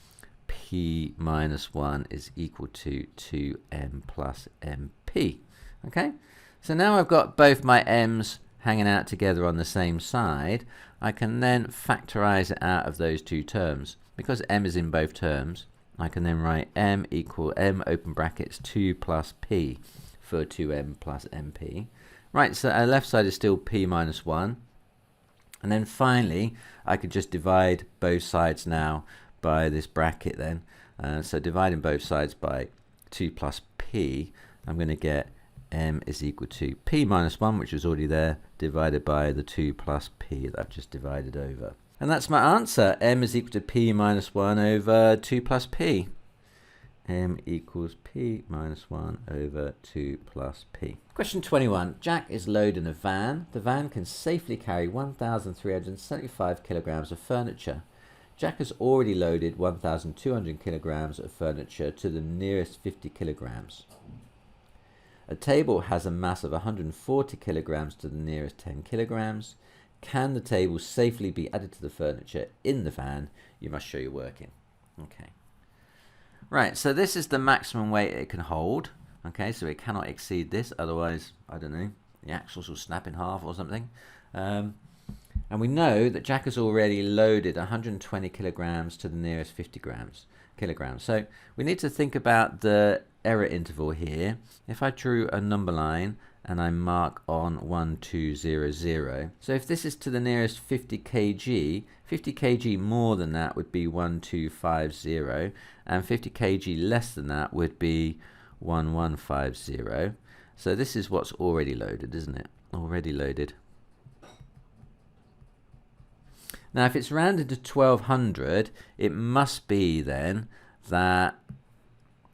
p minus 1 is equal to 2m plus mp. Okay, so now I've got both my m's hanging out together on the same side. I can then factorize it out of those two terms. Because m is in both terms, I can then write m equal m open brackets 2 plus p for 2m plus mp. Right, so our left side is still p minus 1. And then finally, I could just divide both sides now by this bracket then. So dividing both sides by 2 plus p, I'm going to get m is equal to p minus 1, which is already there, divided by the 2 plus p that I've just divided over. And that's my answer. M is equal to p minus 1 over 2 plus p. M equals p minus 1 over 2 plus p. Question 21. Jack is loaded in a van. The van can safely carry 1,375 kilograms of furniture. Jack has already loaded 1,200 kilograms of furniture to the nearest 50 kilograms. A table has a mass of 140 kilograms to the nearest 10 kilograms. Can the table safely be added to the furniture in the van? You must show your working. Okay. Right, so this is the maximum weight it can hold. Okay, so it cannot exceed this, otherwise, I don't know, the axles will snap in half or something. And we know that Jack has already loaded 120 kilograms to the nearest 50 kilograms. So we need to think about the error interval here. If I drew a number line and I mark on 1, 2, 0, 0. So if this is to the nearest 50 kg, 50 kg more than that would be 1, 2, 5, 0, and 50 kg less than that would be 1, 1, 5, 0. So this is what's already loaded, isn't it? Already loaded. Now if it's rounded to 1200, it must be then that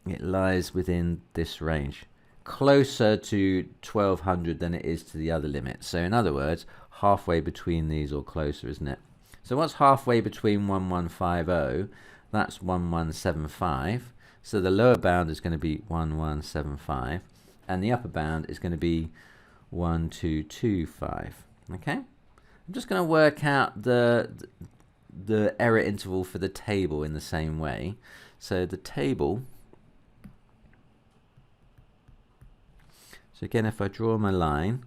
it lies within this range, closer to 1200 than it is to the other limit. So in other words, halfway between these or closer, isn't it? So what's halfway between 1150? That's 1175. So the lower bound is going to be 1175 and the upper bound is going to be 1225. Okay? I'm just going to work out the error interval for the table in the same way. So the table, so again, if I draw my line,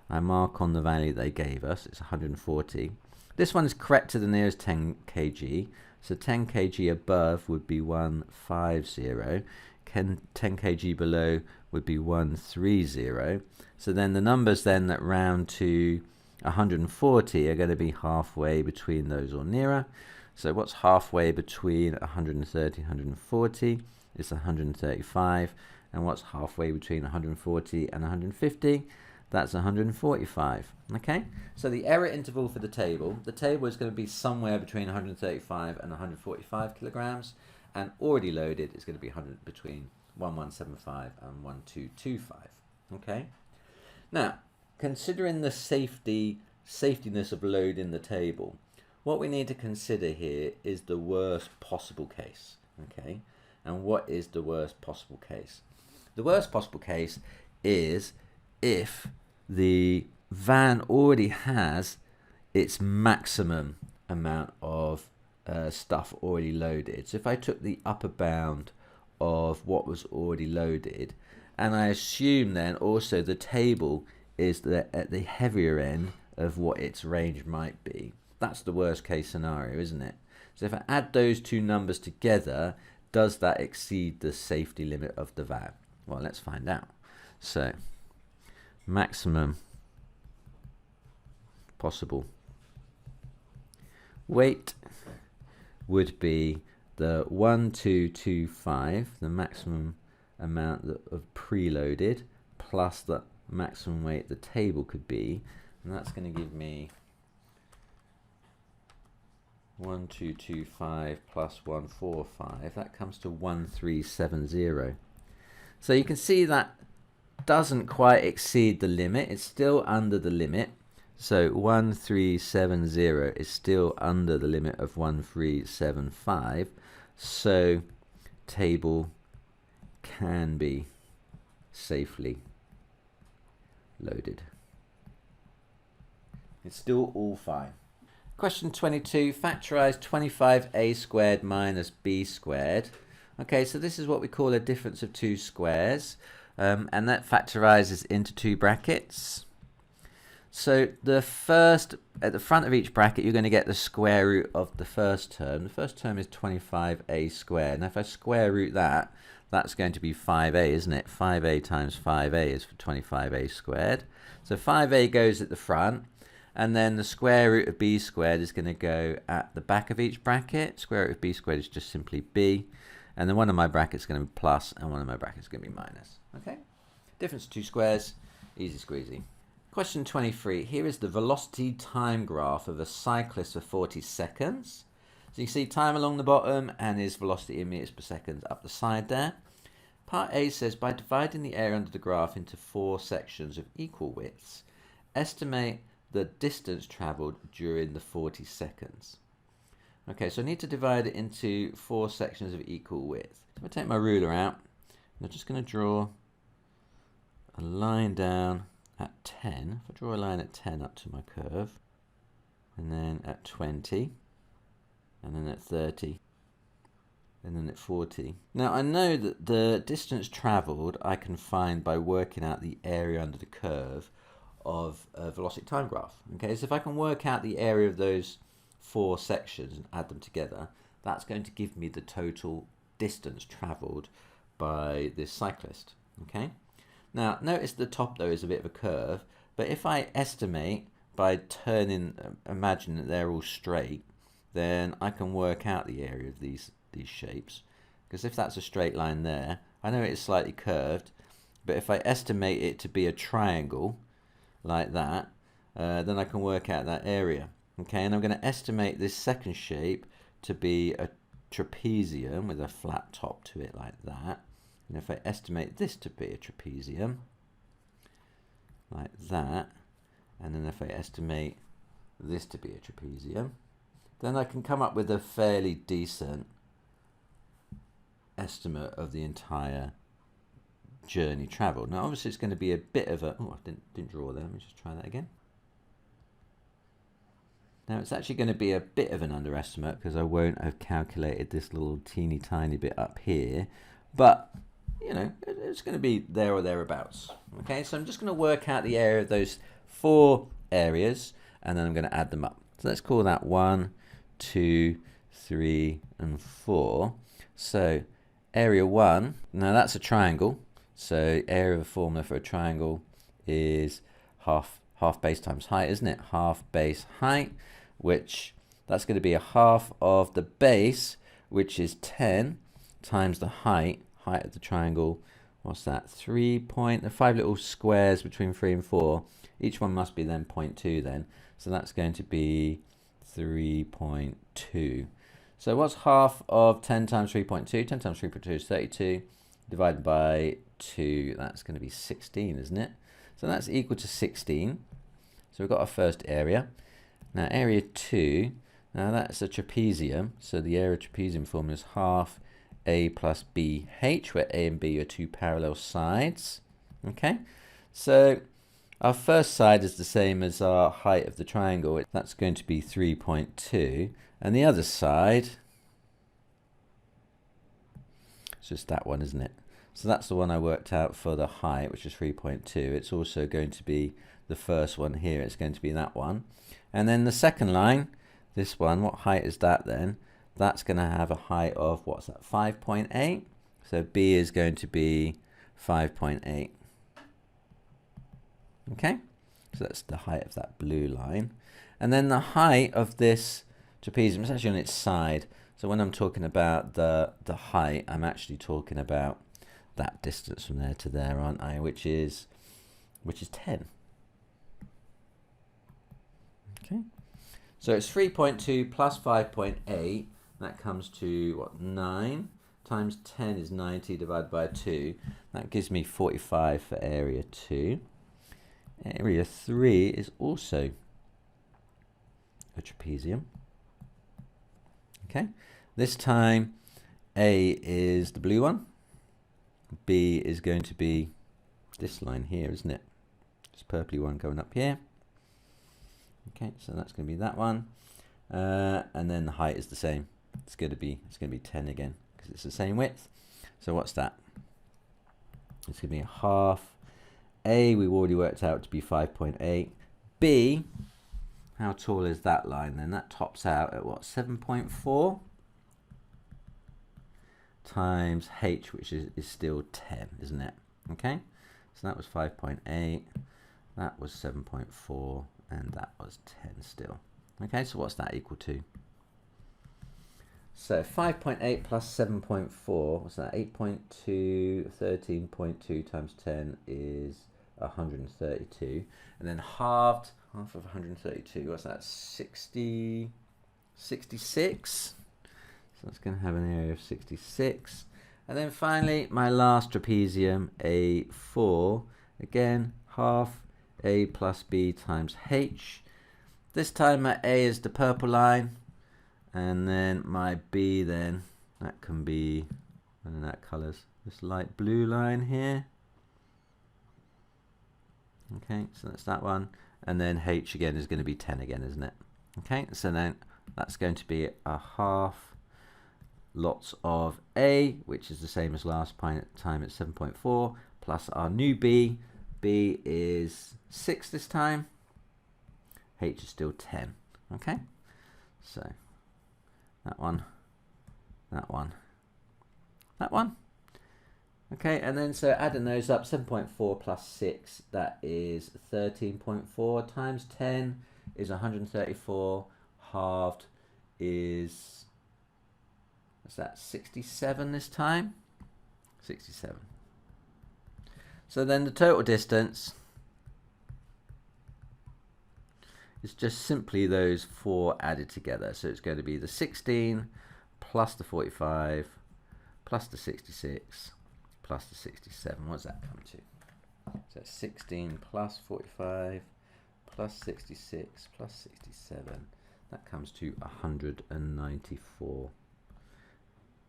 I mark on the value they gave us, it's 140. This one is correct to the nearest 10 kg. So 10 kg above would be 150. 10 kg below would be 130. So then the numbers then that round to 140 are going to be halfway between those or nearer. So what's halfway between 130 and 140 is 135. And what's halfway between 140 and 150? That's 145. Okay, so the error interval for the table is going to be somewhere between 135 and 145 kilograms, and already loaded is going to be between 1175 and 1225. Okay, now considering the safetiness of load in the table, what we need to consider here is the worst possible case. Okay, and what is the worst possible case? The worst possible case is if the van already has its maximum amount of stuff already loaded. So if I took the upper bound of what was already loaded, and I assume then also the table is at the heavier end of what its range might be, that's the worst case scenario, isn't it? So if I add those two numbers together, does that exceed the safety limit of the van? Well, let's find out. So maximum possible weight would be the 1225, the maximum amount of preloaded, plus the maximum weight the table could be, and that's going to give me 1225 plus 145. That comes to 1370. So you can see that doesn't quite exceed the limit. It's still under the limit. So 1370 is still under the limit of 1375. So table can be safely loaded. It's still all fine. Question 22, factorize 25a squared minus b squared. Okay, so this is what we call a difference of two squares, and that factorizes into two brackets. So the first, at the front of each bracket, you're going to get the square root of the first term. The first term is 25a squared. Now if I square root that, that's going to be 5a, isn't it? 5a times 5a is for 25a squared. So 5a goes at the front, and then the square root of b squared is going to go at the back of each bracket. Square root of b squared is just simply b. And then one of my brackets is going to be plus, and one of my brackets is going to be minus. Okay? Difference of two squares, easy squeezy. Question 23. Here is the velocity time graph of a cyclist for 40 seconds. So you see time along the bottom and his velocity in meters per second up the side there. Part A says, by dividing the area under the graph into 4 sections of equal widths, estimate the distance travelled during the 40 seconds. Okay, so I need to divide it into 4 sections of equal width. So I'm going to take my ruler out, and I'm just going to draw a line down at 10. If I draw a line at 10 up to my curve, and then at 20, and then at 30, and then at 40. Now I know that the distance travelled I can find by working out the area under the curve of a velocity time graph. Okay, so if I can work out the area of those 4 sections and add them together, that's going to give me the total distance travelled by this cyclist. Okay, now notice the top though is a bit of a curve, but if I estimate by turning, imagine that they're all straight, then I can work out the area of these shapes, because if that's a straight line there, I know it's slightly curved, but if I estimate it to be a triangle like that, then I can work out that area. Okay, and I'm going to estimate this second shape to be a trapezium with a flat top to it like that, and if I estimate this to be a trapezium like that, and then if I estimate this to be a trapezium, then I can come up with a fairly decent estimate of the entire journey travelled. Now obviously it's going to be a bit of a, oh I didn't draw there, let me just try that again. Now it's actually going to be a bit of an underestimate because I won't have calculated this little teeny tiny bit up here, but you know, it's going to be there or thereabouts. Okay, so I'm just going to work out the area of those 4 areas and then I'm going to add them up. So let's call that 1, 2, 3 and 4. So area 1, now that's a triangle, so area of a formula for a triangle is half base times height, isn't it? Half base height, which that's going to be a half of the base, which is 10, times the height of the triangle. What's that? 5 little squares between 3 and 4. Each one must be then 0.2 then. So that's going to be 3.2. So what's half of 10 times 3.2? 10 times 3.2 is 32. Divided by 2, that's going to be 16, isn't it? So that's equal to 16. So we've got our first area. Now area 2, now that's a trapezium. So the area of trapezium formula is half a plus bh, where a and b are 2 parallel sides. Okay, so our first side is the same as our height of the triangle. That's going to be 3.2. And the other side, it's just that one, isn't it? So that's the one I worked out for the height, which is 3.2. It's also going to be the first one here. It's going to be that one. And then the second line, this one, what height is that then? That's going to have a height of, what's that, 5.8? So B is going to be 5.8. Okay, so that's the height of that blue line. And then the height of this trapezium is actually on its side. So when I'm talking about the height, I'm actually talking about that distance from there to there, aren't I? Which is 10. Okay, so it's 3.2 plus 5.8. That comes to what, 9 times 10 is 90 divided by 2. That gives me 45 for area 2. Area 3 is also a trapezium. Okay, this time A is the blue one. B is going to be this line here, isn't it? This purpley one going up here. Okay, so that's going to be that one. And then the height is the same. It's going to be 10 again because it's the same width. So what's that? It's going to be a half. A we've already worked out to be 5.8. B, how tall is that line then? That tops out at what, 7.4 times h, which is still 10, isn't it? Okay, so that was 5.8, that was 7.4, and that was 10 still. Okay, so what's that equal to? So 5.8 plus 7.4, what's that? 8.2, 13.2 times 10 is 132. And then half of 132, what's that? 66. So that's going to have an area of 66. And then finally, my last trapezium, A4. Again, half A plus B times H. This time my A is the purple line. And then my B then, that can be, I don't know that colours, this light blue line here. Okay, so that's that one. And then H again is going to be 10 again, isn't it? Okay, so then that's going to be a half lots of A, which is the same as last time at 7.4, plus our new B. B is 6 this time. H is still 10. Okay, so that one, that one, that one. Okay, and then so adding those up, 7.4 plus 6, that is 13.4 times 10 is 134, halved is, what's that, 67 this time? 67. So then the total distance is just simply those 4 added together. So it's going to be the 16 plus the 45 plus the 66 plus the 67. What does that come to? So 16 plus 45 plus 66 plus 67. That comes to 194.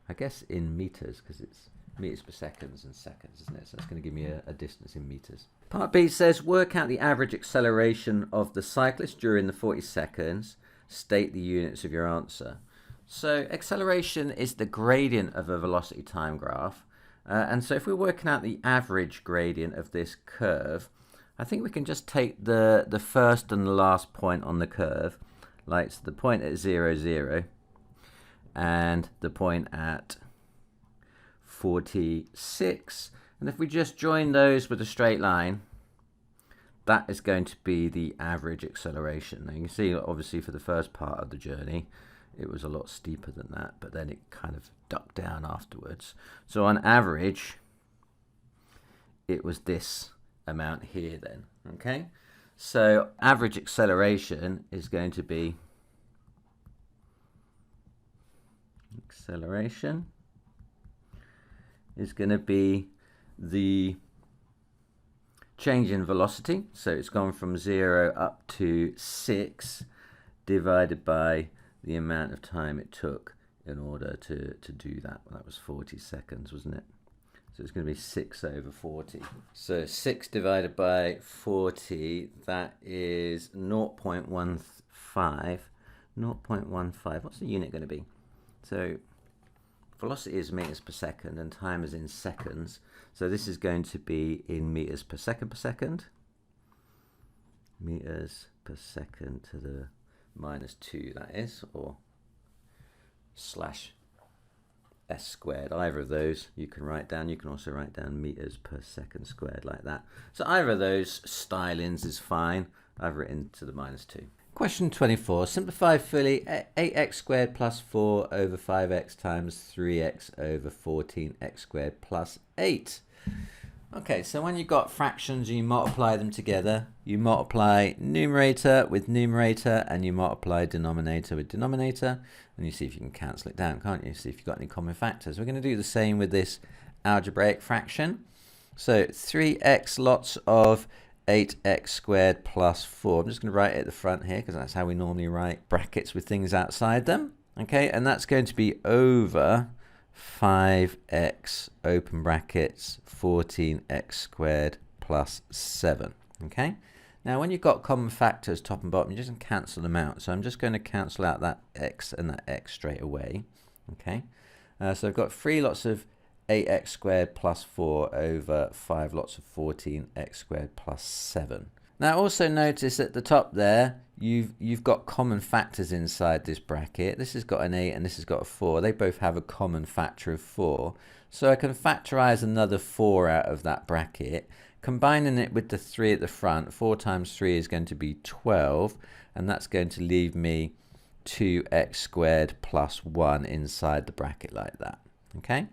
I guess in meters, because it's meters per seconds and seconds, isn't it? So it's going to give me a distance in meters. Part B says work out the average acceleration of the cyclist during the 40 seconds. State the units of your answer. So acceleration is the gradient of a velocity time graph. And so if we're working out the average gradient of this curve, I think we can just take the first and the last point on the curve, like the point at 0, 0, and the point at 46. And if we just join those with a straight line, that is going to be the average acceleration. Now you can see obviously for the first part of the journey, it was a lot steeper than that, but then it kind of ducked down afterwards. So on average, it was this amount here then, okay? So average acceleration is going to be the change in velocity. So it's gone from 0 up to 6 divided by the amount of time it took in order to do that. Well, that was 40 seconds, wasn't it? So it's going to be 6 over 40. So 6 divided by 40, that is 0.15. 0.15. What's the unit going to be? So velocity is meters per second and time is in seconds. So this is going to be in meters per second per second. Meters per second to the -2, that is, or slash s squared. Either of those you can write down. You can also write down meters per second squared like that. So either of those stylings is fine. I've written to the -2. Question 24. Simplify fully 8x squared plus 4 over 5x times 3x over 14x squared plus 8. Okay, so when you've got fractions and you multiply them together, you multiply numerator with numerator and you multiply denominator with denominator, and you see if you can cancel it down, can't you? See if you've got any common factors. We're going to do the same with this algebraic fraction. So 3x lots of 8x squared plus 4. I'm just going to write it at the front here because that's how we normally write brackets with things outside them. Okay, and that's going to be over 5x open brackets 14x squared plus 7. Okay, now when you've got common factors top and bottom, you just cancel them out. So I'm just going to cancel out that x and that x straight away. Okay, so I've got 3 lots of 8x squared plus 4 over 5 lots of 14x squared plus 7. Now also notice at the top there, you've got common factors inside this bracket. This has got an 8 and this has got a 4. They both have a common factor of 4. So I can factorize another 4 out of that bracket. Combining it with the 3 at the front, 4 times 3 is going to be 12. And that's going to leave me 2x squared plus 1 inside the bracket like that. Okay.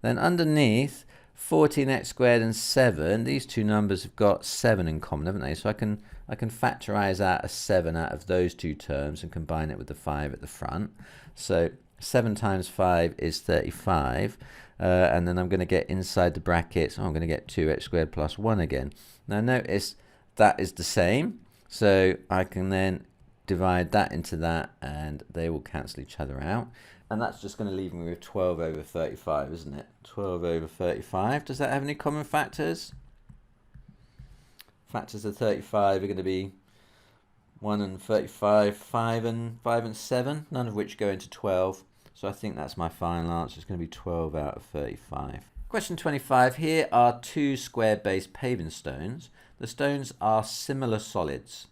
Then underneath, 14x squared and 7, these two numbers have got 7 in common, haven't they? So I can factorize out a 7 out of those two terms and combine it with the 5 at the front. So 7 times 5 is 35. And then I'm going to get inside the brackets, I'm going to get 2x squared plus 1 again. Now notice that is the same. So I can then divide that into that and they will cancel each other out. And that's just going to leave me with 12 over 35, isn't it? 12 over 35. Does that have any common factors? Factors of 35 are going to be 1 and 35, 5 and 7, none of which go into 12. So I think that's my final answer. It's going to be 12 out of 35. Question 25. Here are two square-based paving stones. The stones are similar solids.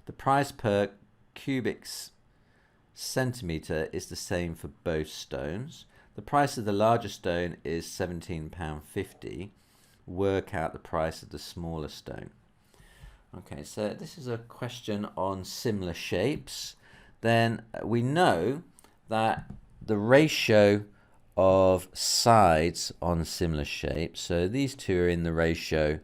The price per cubic centimetre is the same for both stones. The price of the larger stone is £17.50. Work out the price of the smaller stone. Okay, so this is a question on similar shapes. Then we know that the ratio of sides on similar shapes, so these two are in the ratio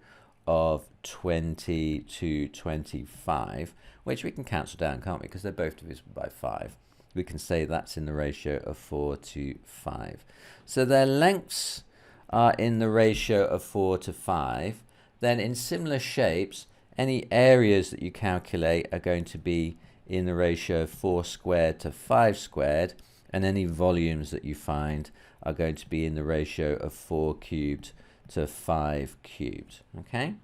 of 20 to 25, which we can cancel down, can't we? Because they're both divisible by 5. We can say that's in the ratio of 4 to 5. So their lengths are in the ratio of 4 to 5. Then in similar shapes, any areas that you calculate are going to be in the ratio of 4 squared to 5 squared, and any volumes that you find are going to be in the ratio of 4 cubed to 5 cubed. Okay?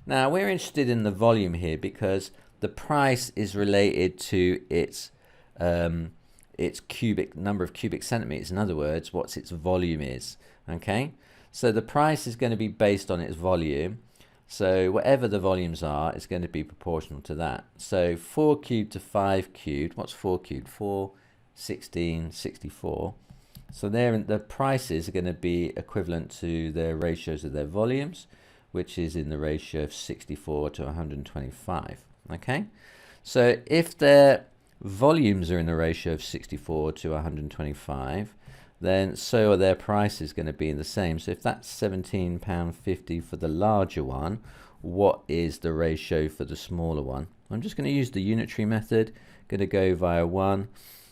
Now we're interested in the volume here because the price is related to its cubic number of cubic centimeters. In other words, what its volume is. Okay? So the price is going to be based on its volume. So whatever the volumes are, it's going to be proportional to that. So 4 cubed to 5 cubed, what's 4 cubed? 4, 16, 64. So the prices are going to be equivalent to their ratios of their volumes, which is in the ratio of 64 to 125. Okay? So if their volumes are in the ratio of 64 to 125, then so are their prices going to be in the same. So if that's £17.50 for the larger one, what is the ratio for the smaller one? I'm just going to use the unitary method, going to go via 1.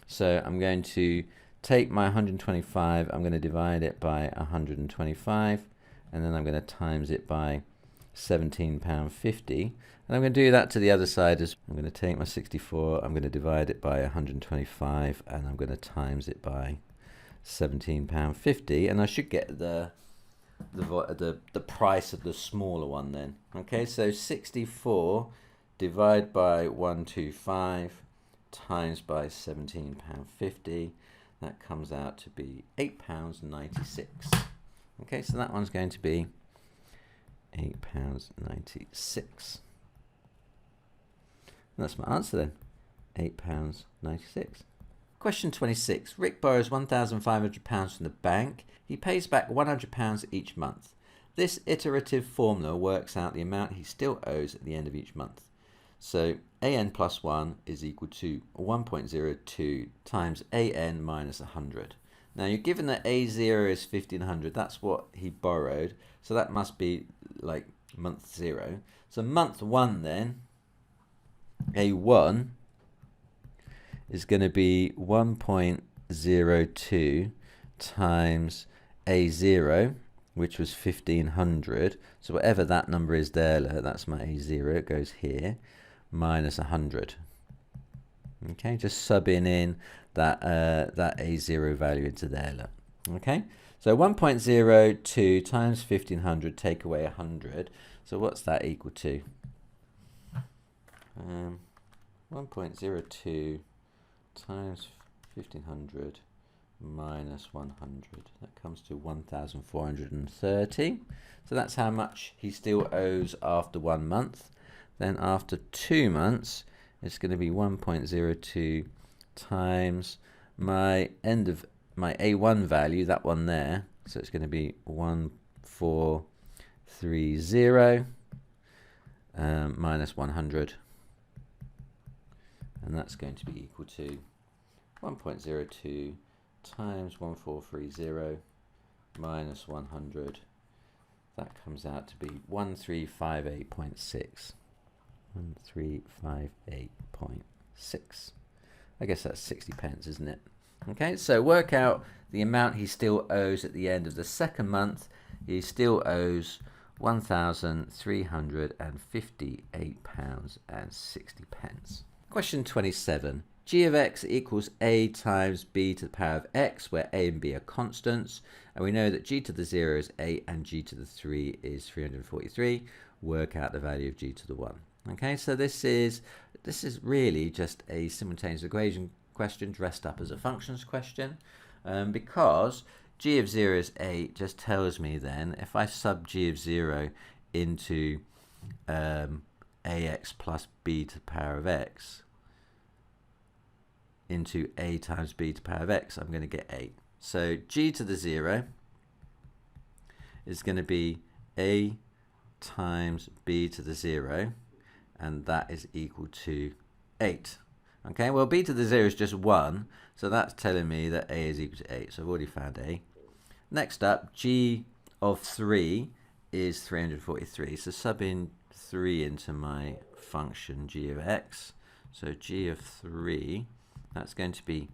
So I'm going to take my 125, I'm going to divide it by 125, and then I'm going to times it by £17.50. And I'm going to do that to the other side as I'm going to take my 64, I'm going to divide it by 125, and I'm going to times it by £17.50, and I should get the price of the smaller one then. Okay, so 64 divided by 125 times by £17.50, that comes out to be £8.96. Okay, so that one's going to be £8.96. That's my answer then, £8.96. Question 26. Rick borrows £1,500 from the bank. He pays back £100 each month. This iterative formula works out the amount he still owes at the end of each month. So an plus 1 is equal to 1.02 times an minus 100. Now you're given that A0 is 1500. That's what he borrowed. So that must be like month 0. So month 1 then, A1 is going to be 1.02 times A0, which was 1500. So whatever that number is there, that's my A0, it goes here, minus 100. Okay, just subbing in that A0 value into there. Okay, so 1.02 times 1500, take away 100. So what's that equal to? 1.02 times 1500 minus 100, that comes to 1,430. So that's how much he still owes after 1 month. Then after 2 months, it's going to be 1.02 times my end of my A1 value, that one there. So it's going to be 1430 minus 100. And that's going to be equal to 1.02 times 1430 minus 100. That comes out to be 1358.6. 1358.6. I guess that's 60 pence, isn't it? Okay, so work out the amount he still owes at the end of the second month. He still owes £1,358.60. Question 27. G of x equals a times b to the power of x, where a and b are constants. And we know that g to the 0 is 8 and g to the 3 is 343. Work out the value of g to the 1. Okay, so this is really just a simultaneous equation question dressed up as a functions question. because g of 0 is 8 just tells me then if I sub g of 0 into ax plus b to the power of x into a times b to the power of x, I'm going to get 8. So g to the 0 is going to be a times b to the 0, and that is equal to 8. Okay, well, b to the 0 is just 1, so that's telling me that a is equal to 8. So I've already found a. Next up, g of 3 is 343. So sub in 3 into my function g of x. So g of 3, that's going to be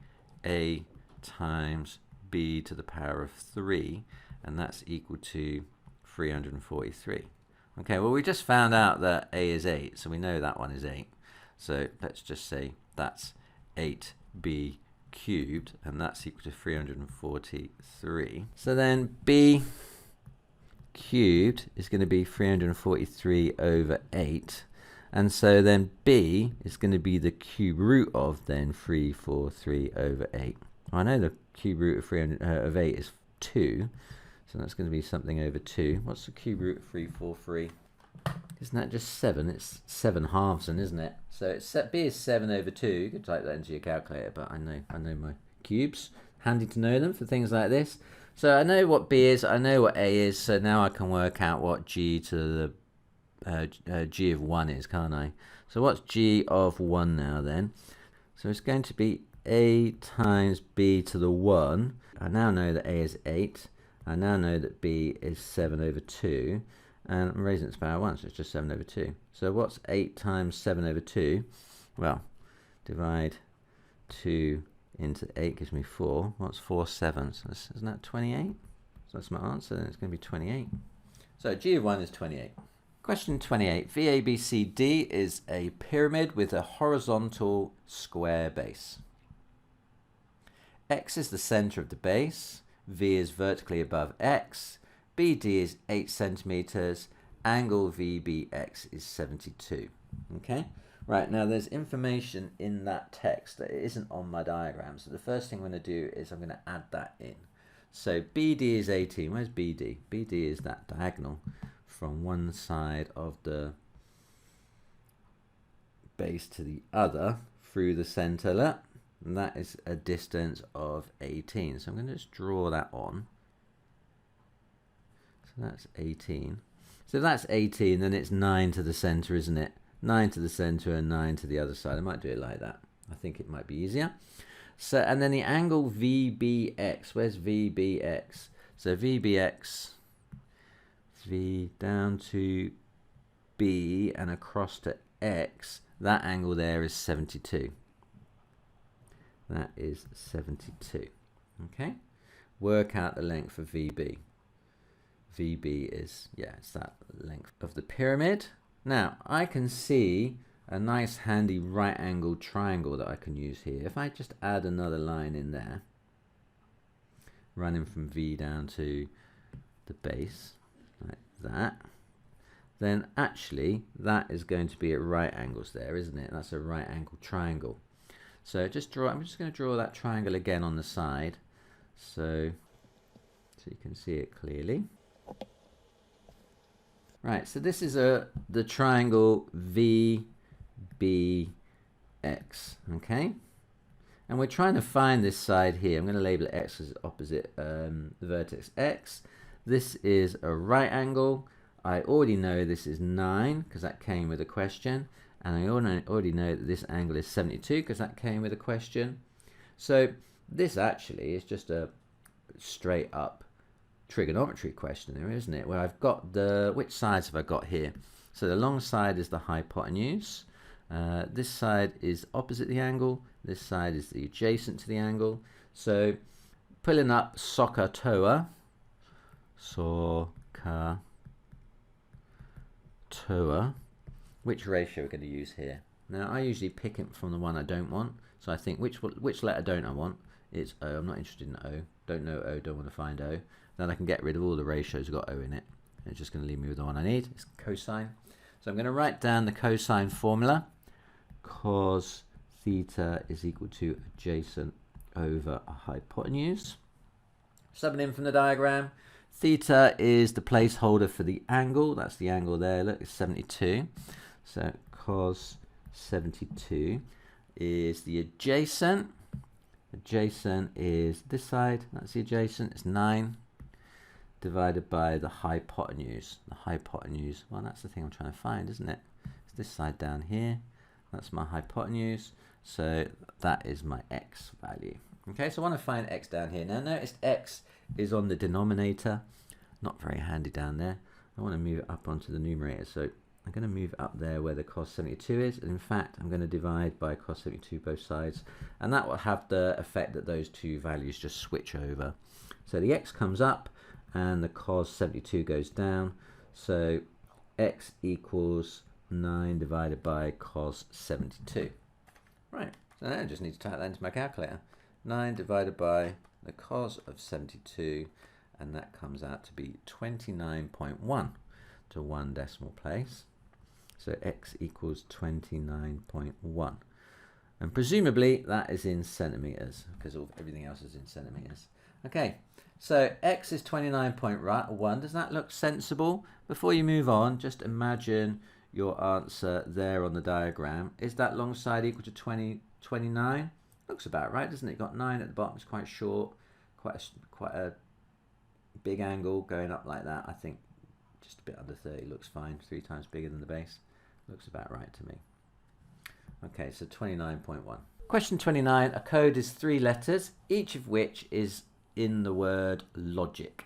a times b to the power of 3, and that's equal to 343. Okay, well, we just found out that a is 8, so we know that one is 8. So let's just say that's 8b cubed, and that's equal to 343. So then b cubed is going to be 343 over 8. And so then b is going to be the cube root of then 343 over 8. Well, I know the cube root of 8 is 2. So that's going to be something over 2. What's the cube root of 343? Isn't that just 7? It's 7 halves, isn't it? So it's b is 7 over 2. You could type that into your calculator, but I know my cubes. Handy to know them for things like this. So I know what b is, I know what a is, so now I can work out what g to the g of 1 is, can't I? So what's g of 1 now then? So it's going to be a times b to the 1. I now know that a is 8. I now know that b is 7 over 2. And I'm raising it to the power 1, so it's just 7 over 2. So what's 8 times 7 over 2? Well, divide 2 into 8 gives me 4. What's 4 sevenths? Isn't that 28? So that's my answer, then it's going to be 28. So g of 1 is 28. Question 28. VABCD is a pyramid with a horizontal square base. X is the center of the base. V is vertically above X. BD is 8 centimeters. Angle VBX is 72. Okay? Right, now there's information in that text that isn't on my diagram. So the first thing I'm going to do is I'm going to add that in. So BD is 18. Where's BD? BD is that diagonal from one side of the base to the other through the center. Look, and that is a distance of 18. So I'm going to just draw that on. So that's 18. So if that's 18, then it's 9 to the center, isn't it? 9 to the center and 9 to the other side. I might do it like that. I think it might be easier. So, and then the angle VBX. Where's VBX? So VBX, V down to B and across to X. That angle there is 72. That is 72. Okay? Work out the length of VB. VB is, yeah, it's that length of the pyramid. Now, I can see a nice handy right angled triangle that I can use here. If I just add another line in there, running from V down to the base, like that, then actually that is going to be at right angles there, isn't it? That's a right angled triangle. So I'm just going to draw that triangle again on the side, so you can see it clearly. Right, so this is the triangle VBX, okay? And we're trying to find this side here. I'm going to label it X as opposite the vertex X. This is a right angle. I already know this is 9 because that came with a question. And I already know that this angle is 72 because that came with a question. So this actually is just a straight up trigonometry question there, isn't it? Where I've got which sides have I got here? So the long side is the hypotenuse. This side is opposite the angle. This side is the adjacent to the angle. So pulling up SOHCAHTOA, which ratio we're going to use here? Now I usually pick it from the one I don't want. So I think which letter don't I want? It's O. I'm not interested in O. Don't know O, don't want to find O. Then I can get rid of all the ratios got O in it. It's just going to leave me with the one I need. It's cosine. So I'm going to write down the cosine formula. Cos theta is equal to adjacent over a hypotenuse. Subbing in from the diagram, theta is the placeholder for the angle. That's the angle there. Look, it's 72. So cos 72 is the adjacent. Adjacent is this side. That's the adjacent. It's 9 divided by the hypotenuse. The hypotenuse, well, that's the thing I'm trying to find, isn't it? It's this side down here. That's my hypotenuse. So that is my x value. Okay, so I want to find x down here. Now notice x is on the denominator. Not very handy down there. I want to move it up onto the numerator. So I'm going to move it up there where the cos 72 is. And in fact, I'm going to divide by cos 72 both sides. And that will have the effect that those two values just switch over. So the x comes up and the cos 72 goes down. So x equals 9 divided by cos 72. Right, so now I just need to type that into my calculator. 9 divided by the cos of 72, and that comes out to be 29.1 to 1 decimal place. So x equals 29.1. And presumably that is in centimetres, because everything else is in centimetres. Okay, so x is 29.1. Does that look sensible? Before you move on, just imagine your answer there on the diagram. Is that long side equal to 29? Looks about right, doesn't it? Got 9 at the bottom. It's quite short, quite a big angle going up like that. I think just a bit under 30 looks fine. 3 times bigger than the base. Looks about right to me. Okay, so 29.1. Question 29. A code is 3 letters, each of which is in the word logic.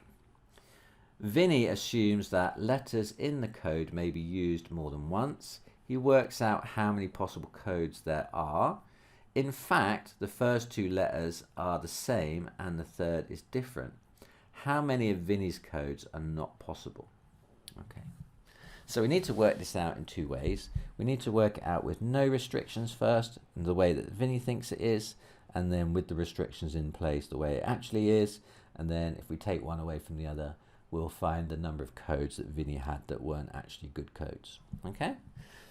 Vinny assumes that letters in the code may be used more than once. He works out how many possible codes there are. In fact, the first 2 letters are the same and the third is different. How many of Vinny's codes are not possible? Okay, so we need to work this out in 2 ways. We need to work it out with no restrictions first, in the way that Vinny thinks it is, and then with the restrictions in place, the way it actually is. And then if we take one away from the other, we'll find the number of codes that Vinny had that weren't actually good codes. Okay,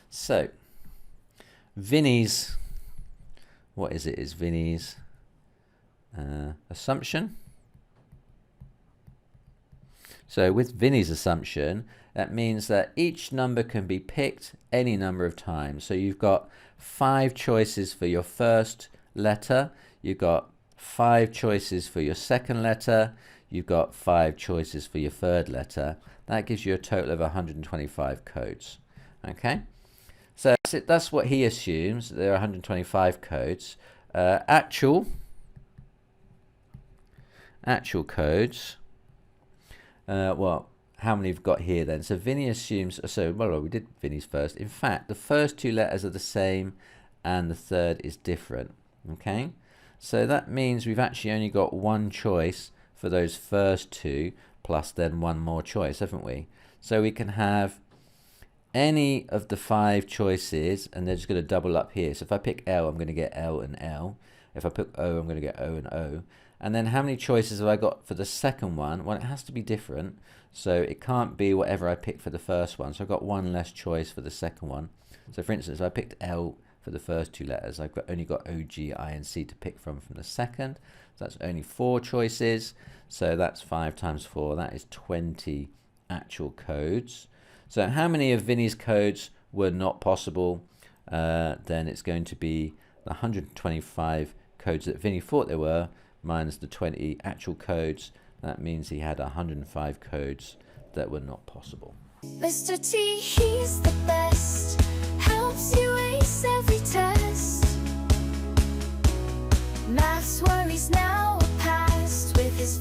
so Vinny's, what is it? Is Vinny's assumption. So with Vinny's assumption, that means that each number can be picked any number of times. So you've got 5 choices for your first letter. You've got 5 choices for your second letter. You've got 5 choices for your third letter. That gives you a total of 125 codes. Okay, so that's what he assumes. There are 125 codes. Actual codes. Well, how many we've got here then? So Vinny assumes. So well, we did Vinny's first. In fact, the first 2 letters are the same, and the third is different. Okay, so that means we've actually only got 1 choice for those first 2, plus then 1 more choice, haven't we? So we can have any of the 5 choices, and they're just going to double up here. So if I pick L, I'm going to get L and L. If I pick O, I'm going to get O and O. And then how many choices have I got for the second one? Well, it has to be different. So it can't be whatever I picked for the first one. So I've got 1 less choice for the second one. So for instance, if I picked L for the first 2 letters, I've only got O, G, I, and C to pick from the second. So that's only 4 choices. So that's 5 times 4. That is 20 actual codes. So how many of Vinny's codes were not possible? Then it's going to be the 125 codes that Vinny thought there were, minus the 20 actual codes. That means he had 105 codes that were not possible. Mr. T, he's the best. Helps you ace every test. Maths worries now are past with his